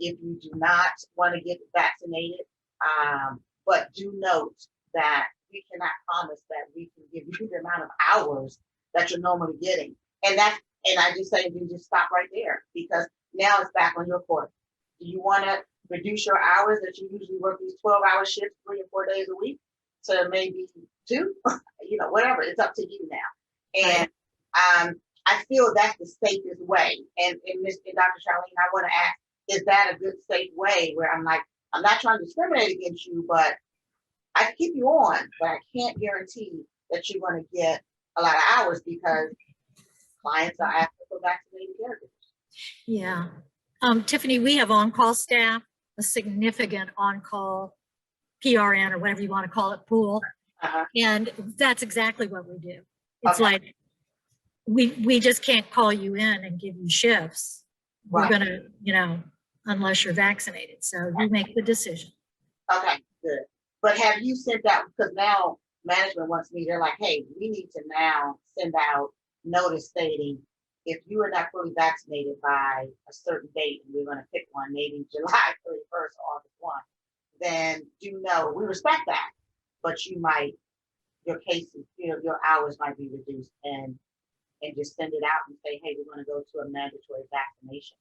If you do not want to get vaccinated, but do note that we cannot promise that we can give you the amount of hours that you're normally getting. And I just say, you just stop right there, because now it's back on your court. Do you want to reduce your hours that you usually work these 12-hour shifts 3 or 4 days a week to maybe 2? Whatever, it's up to you now. And I feel that's the safest way. And Dr. Charlene, I want to ask, is that a good, safe way where I'm like, I'm not trying to discriminate against you, but I can keep you on, but I can't guarantee that you're going to get a lot of hours because clients are asking for vaccinated caregivers. Yeah. Tiffany, we have on-call staff, a significant on-call PRN or whatever you want to call it pool. And that's exactly what we do. It's like, we just can't call you in and give you shifts. We're going to, unless you're vaccinated. So you make the decision. Okay, good. But have you sent out, because now management wants me, they're like, hey, we need to now send out notice stating, if you are not fully vaccinated by a certain date, and we're going to pick one, maybe July 31st or August 1, then do know, we respect that, but your cases, your hours might be reduced, and just send it out and say, hey, we're going to go to a mandatory vaccination.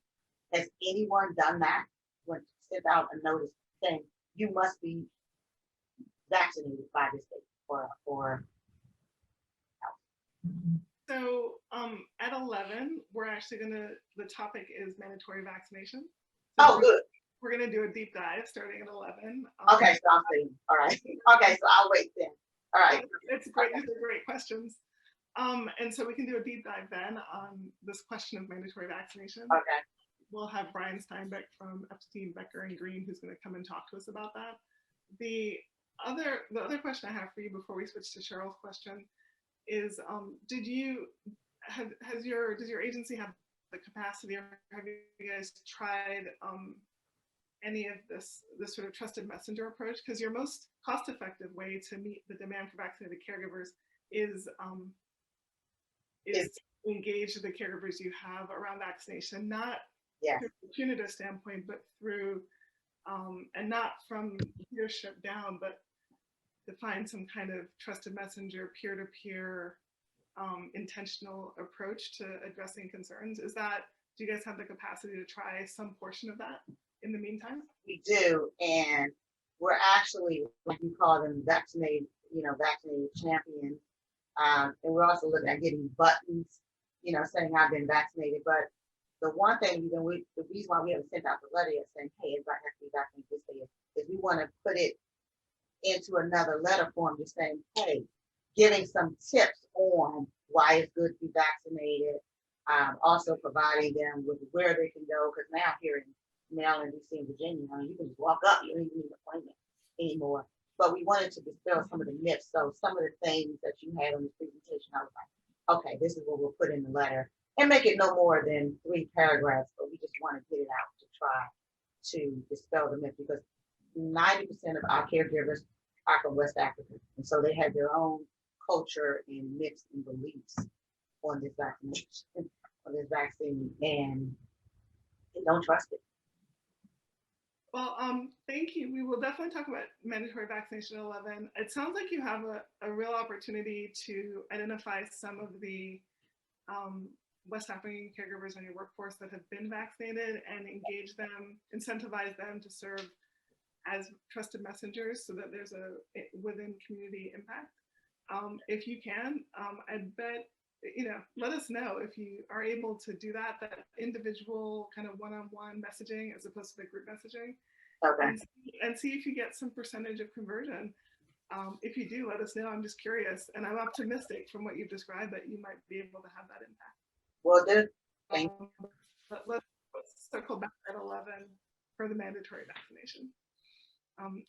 Has anyone done that? When sent out a notice saying you must be vaccinated by this date or So at 11, we're actually the topic is mandatory vaccination. So good. We're gonna do a deep dive starting at 11. Okay, so I'm saying, all right. Okay, so I'll wait then. All right. It's great. These are great questions. And so we can do a deep dive then on this question of mandatory vaccination. Okay. We'll have Brian Steinbeck from Epstein, Becker, and Green, who's going to come and talk to us about that. The other question I have for you before we switch to Cheryl's question is, does your agency have the capacity, or have you guys tried any of this sort of trusted messenger approach? Because your most cost-effective way to meet the demand for vaccinated caregivers is to engage the caregivers you have around vaccination, not through a punitive standpoint, but through, and not from leadership down, but to find some kind of trusted messenger, peer-to-peer, intentional approach to addressing concerns. Do you guys have the capacity to try some portion of that in the meantime? We do, and we're actually, like you call them, vaccinated champions. And we're also looking at getting buttons, saying I've been vaccinated. But the one thing, the reason why we haven't sent out the letter yet saying, hey, everybody has to be vaccinated this day, is we want to put it into another letter form, just saying, hey, giving some tips on why it's good to be vaccinated, also providing them with where they can go, because now here in Maryland, DC, and Virginia, you can just walk up, you don't even need an appointment anymore. But we wanted to dispel some of the myths. So some of the things that you had on the presentation, I was like, okay, this is what we'll put in the letter, and make it no more than 3 paragraphs, but we just want to get it out to try to dispel the myth, because 90% of our caregivers are from West Africa. And so they have their own culture and myths and beliefs on this vaccination, on this vaccine, and they don't trust it. Well, thank you. We will definitely talk about mandatory vaccination at 11. It sounds like you have a real opportunity to identify some of the um, West African caregivers in your workforce that have been vaccinated and engage them, incentivize them to serve as trusted messengers so that there's a within community impact. If you can, I'd bet, let us know if you are able to do that individual kind of one-on-one messaging as opposed to the group messaging, Okay. and see if you get some percentage of conversion. If you do, let us know. I'm just curious, and I'm optimistic from what you've described that you might be able to have that impact. Well, then, thank But let's circle back at 11 for the mandatory vaccination.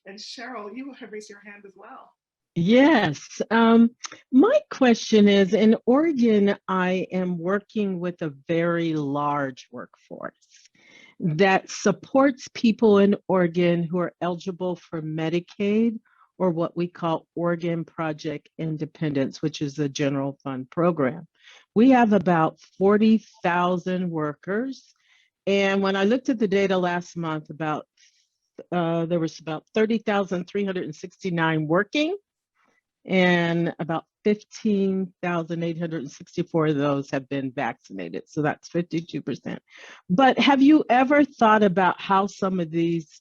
And Cheryl, you have raised your hand as well. Yes. My question is, in Oregon, I am working with a very large workforce that supports people in Oregon who are eligible for Medicaid or what we call Oregon Project Independence, which is a general fund program. We have about 40,000 workers. And when I looked at the data last month, there was about 30,369 working, and about 15,864 of those have been vaccinated. So that's 52%. But have you ever thought about how some of these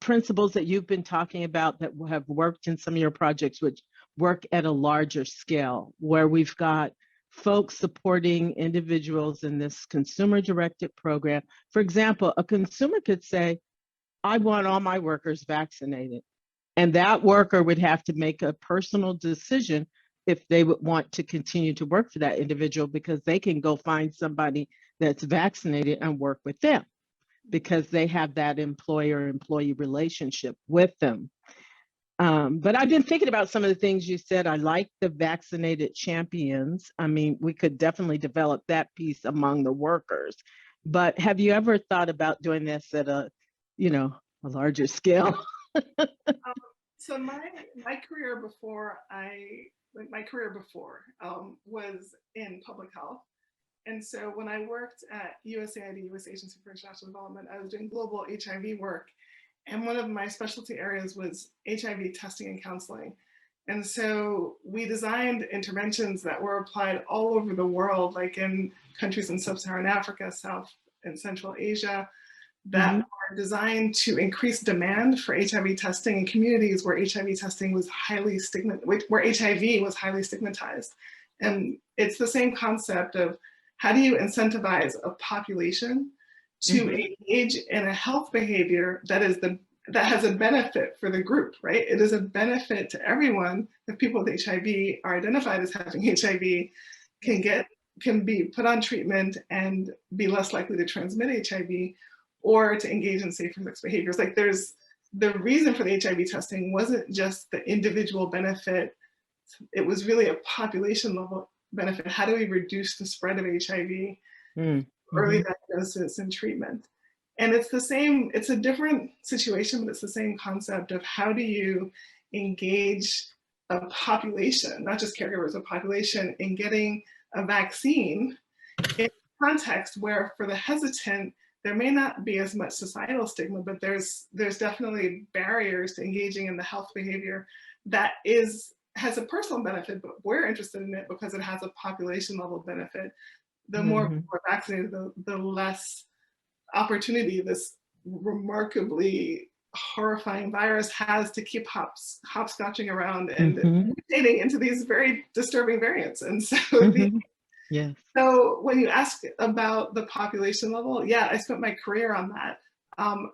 principles that you've been talking about that have worked in some of your projects, which work at a larger scale, where we've got folks supporting individuals in this consumer-directed program? For example, a consumer could say, I want all my workers vaccinated. And that worker would have to make a personal decision if they would want to continue to work for that individual, because they can go find somebody that's vaccinated and work with them because they have that employer-employee relationship with them. But I've been thinking about some of the things you said. I like the vaccinated champions. I mean, we could definitely develop that piece among the workers. But have you ever thought about doing this at a larger scale? So my career before was in public health. And so when I worked at USAID, US Agency for International Development, I was doing global HIV work. And one of my specialty areas was HIV testing and counseling. And so we designed interventions that were applied all over the world, like in countries in sub-Saharan Africa, South and Central Asia, that are designed to increase demand for HIV testing in communities where HIV testing was highly where HIV was highly stigmatized. And it's the same concept of how do you incentivize a population to engage in a health behavior that has a benefit for the group, right? It is a benefit to everyone if people with HIV are identified as having HIV, can be put on treatment and be less likely to transmit HIV, or to engage in safer sex behaviors. Like the reason for the HIV testing wasn't just the individual benefit, it was really a population level benefit. How do we reduce the spread of HIV, early diagnosis and treatment? And it's the same, it's a different situation, but it's the same concept of how do you engage a population, not just caregivers, a population in getting a vaccine in a context where for the hesitant, there may not be as much societal stigma, but there's definitely barriers to engaging in the health behavior that has a personal benefit, but we're interested in it because it has a population level benefit. The more we're vaccinated, the less opportunity this remarkably horrifying virus has to keep hopscotching around and mutating into these very disturbing variants. And so Yes. So when you ask about the population level, yeah, I spent my career on that.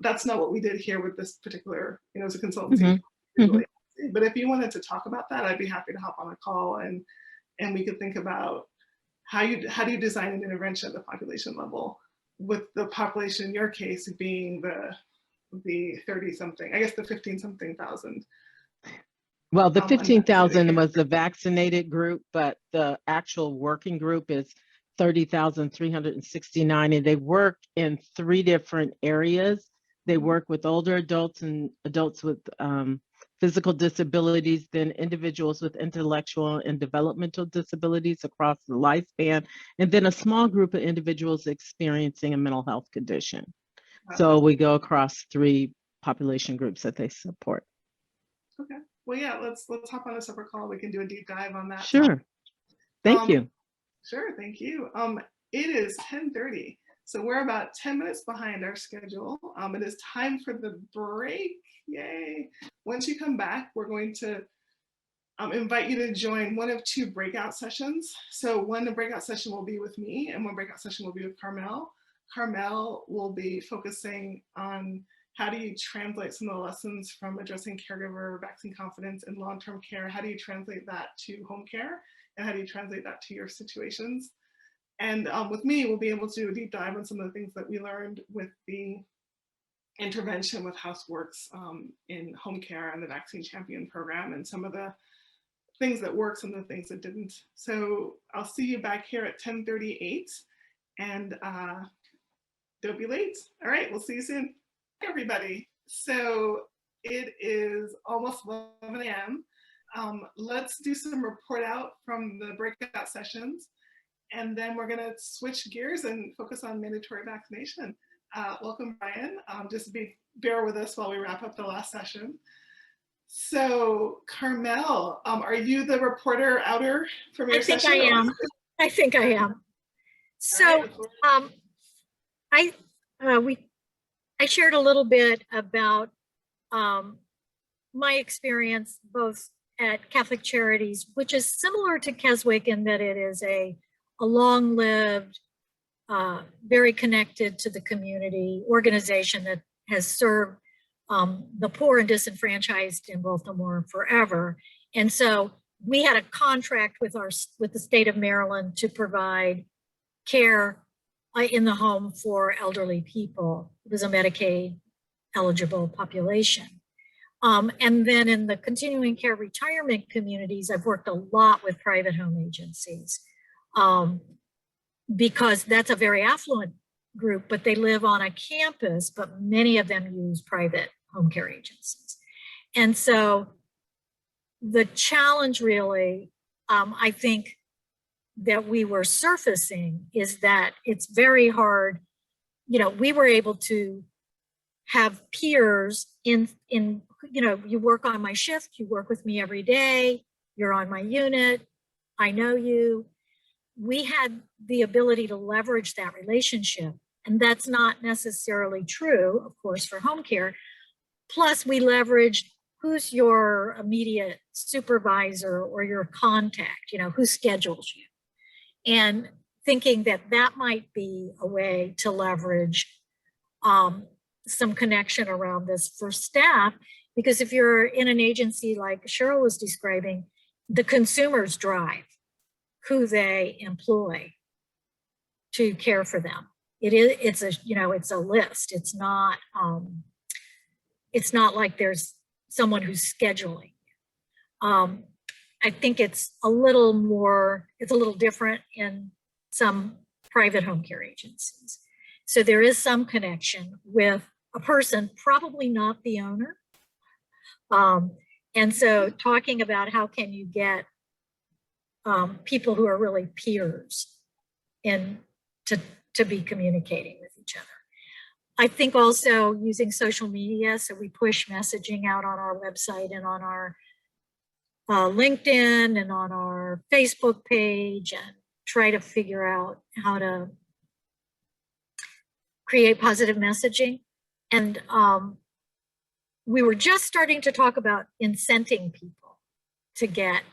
That's not what we did here with this particular, as a consultancy. But if you wanted to talk about that, I'd be happy to hop on a call and we could think about how do you design an intervention at the population level, with the population in your case being the 30-something, I guess the 15-something thousand. Well, the 15,000 was the vaccinated group, but the actual working group is 30,369, and they work in 3 different areas. They work with older adults and adults with physical disabilities, then individuals with intellectual and developmental disabilities across the lifespan, and then a small group of individuals experiencing a mental health condition. So we go across 3 population groups that they support. Okay. Well, yeah, let's hop on a separate call. We can do a deep dive on that. Sure. Thank you. Sure, thank you. It is 10:30, so we're about 10 minutes behind our schedule. It is time for the break. Yay. Once you come back, we're going to invite you to join one of 2 breakout sessions. So one breakout session will be with me and one breakout session will be with Carmel. Carmel will be focusing on how do you translate some of the lessons from addressing caregiver vaccine confidence in long-term care? How do you translate that to home care? And how do you translate that to your situations? And with me, we'll be able to do a deep dive on some of the things that we learned with the intervention with HouseWorks in home care and the Vaccine Champion program, and some of the things that worked, some of the things that didn't. So I'll see you back here at 10:38, and don't be late. All right, we'll see you soon. Hey, everybody. So it is almost 11 a.m. Let's do some report out from the breakout sessions, and then we're gonna switch gears and focus on mandatory vaccination. Welcome, Brian. Just bear with us while we wrap up the last session. So Carmel, are you the reporter outer from your session? I think I am. So I shared a little bit about my experience both at Catholic Charities, which is similar to Keswick in that it is a long-lived, very connected to the community organization that has served the poor and disenfranchised in Baltimore forever. And so we had a contract with the state of Maryland to provide care in the home for elderly people. It was a Medicaid eligible population. And then in the continuing care retirement communities, I've worked a lot with private home agencies because that's a very affluent group, but they live on a campus, but many of them use private home care agencies. And so the challenge really, I think that we were surfacing is that it's very hard. We were able to have peers in, you work on my shift, you work with me every day, you're on my unit, I know you. We had the ability to leverage that relationship. And that's not necessarily true, of course, for home care. Plus, we leveraged who's your immediate supervisor or your contact, who schedules you. And thinking that that might be a way to leverage some connection around this for staff, because if you're in an agency like Cheryl was describing, the consumers drive who they employ to care for them. It's a list. It's not like there's someone who's scheduling. I think it's a little different in some private home care agencies. So there is some connection with a person, probably not the owner. And so talking about how can you get people who are really peers and to be communicating with each other. I think also using social media, so we push messaging out on our website and on our LinkedIn and on our Facebook page, and try to figure out how to create positive messaging. And we were just starting to talk about incenting people to get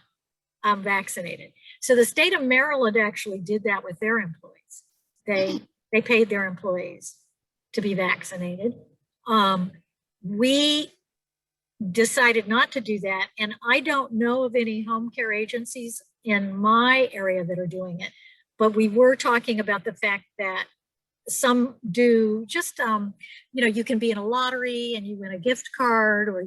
vaccinated. So the state of Maryland actually did that with their employees. They paid their employees to be vaccinated. We decided not to do that. And I don't know of any home care agencies in my area that are doing it, but we were talking about the fact that some do just, you can be in a lottery and you win a gift card, or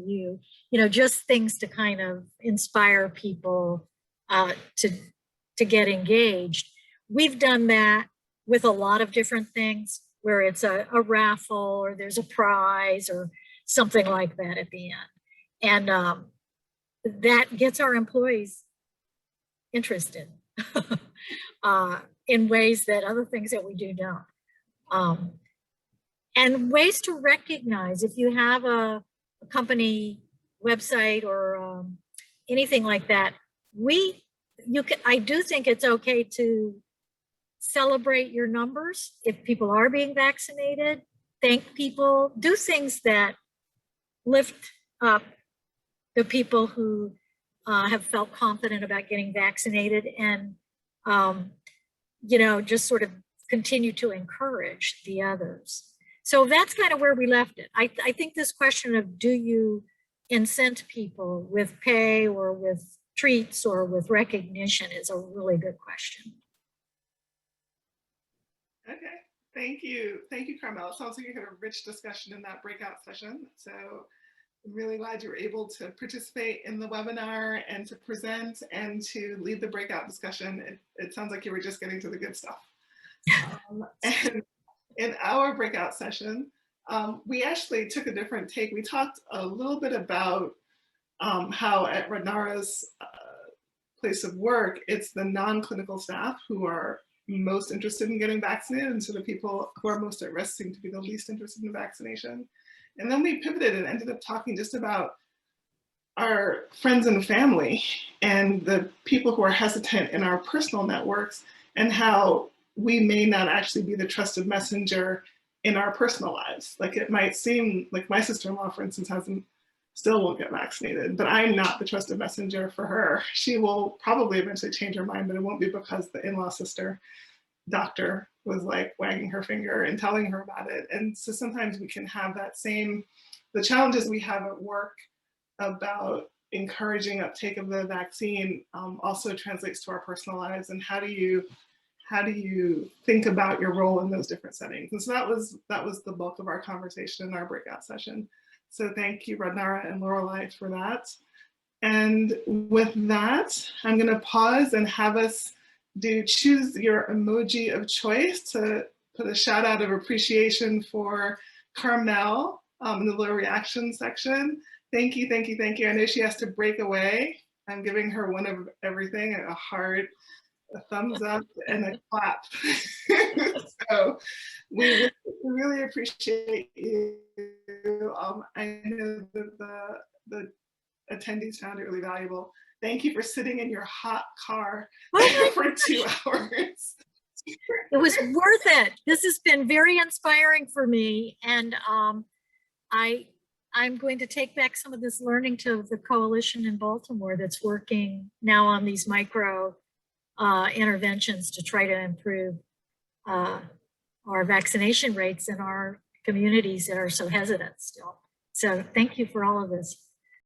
just things to kind of inspire people to get engaged. We've done that with a lot of different things where it's a raffle or there's a prize or something like that at the end. And that gets our employees interested in ways that other things that we do don't. And ways to recognize if you have a company website or anything like that, I do think it's okay to celebrate your numbers if people are being vaccinated, thank people, do things that lift up the people who have felt confident about getting vaccinated, and just sort of continue to encourage the others. So that's kind of where we left it. I think this question of, do you incent people with pay or with treats or with recognition, is a really good question. Okay, thank you. Thank you, Carmel. It sounds like you had a rich discussion in that breakout session. So I'm really glad you were able to participate in the webinar and to present and to lead the breakout discussion. It sounds like you were just getting to the good stuff. And in our breakout session, we actually took a different take. We talked a little bit about how at Radnara's place of work, it's the non-clinical staff who are most interested in getting vaccinated, and so the people who are most at risk seem to be the least interested in vaccination. And then we pivoted and ended up talking just about our friends and family and the people who are hesitant in our personal networks, and how we may not actually be the trusted messenger in our personal lives. Like, it might seem like my sister-in-law, for instance, still won't get vaccinated, but I'm not the trusted messenger for her. She will probably eventually change her mind, but it won't be because the in-law sister doctor was like wagging her finger and telling her about it. And so sometimes we can have the challenges we have at work about encouraging uptake of the vaccine also translates to our personal lives. And how do you think about your role in those different settings? And so that was the bulk of our conversation in our breakout session. So thank you, Radnara and Lorelei, for that. And with that, I'm going to pause and have us choose your emoji of choice to put a shout out of appreciation for Carmel in the little reaction section. Thank you, thank you, thank you. I know she has to break away. I'm giving her one of everything, a heart, a thumbs up, and a clap. So we really appreciate you. I know that the attendees found it really valuable. Thank you for sitting in your hot car for 2 hours. It was worth it. This has been very inspiring for me, and I'm going to take back some of this learning to the coalition in Baltimore that's working now on these micro interventions to try to improve our vaccination rates in our communities that are so hesitant still. So thank you for all of this.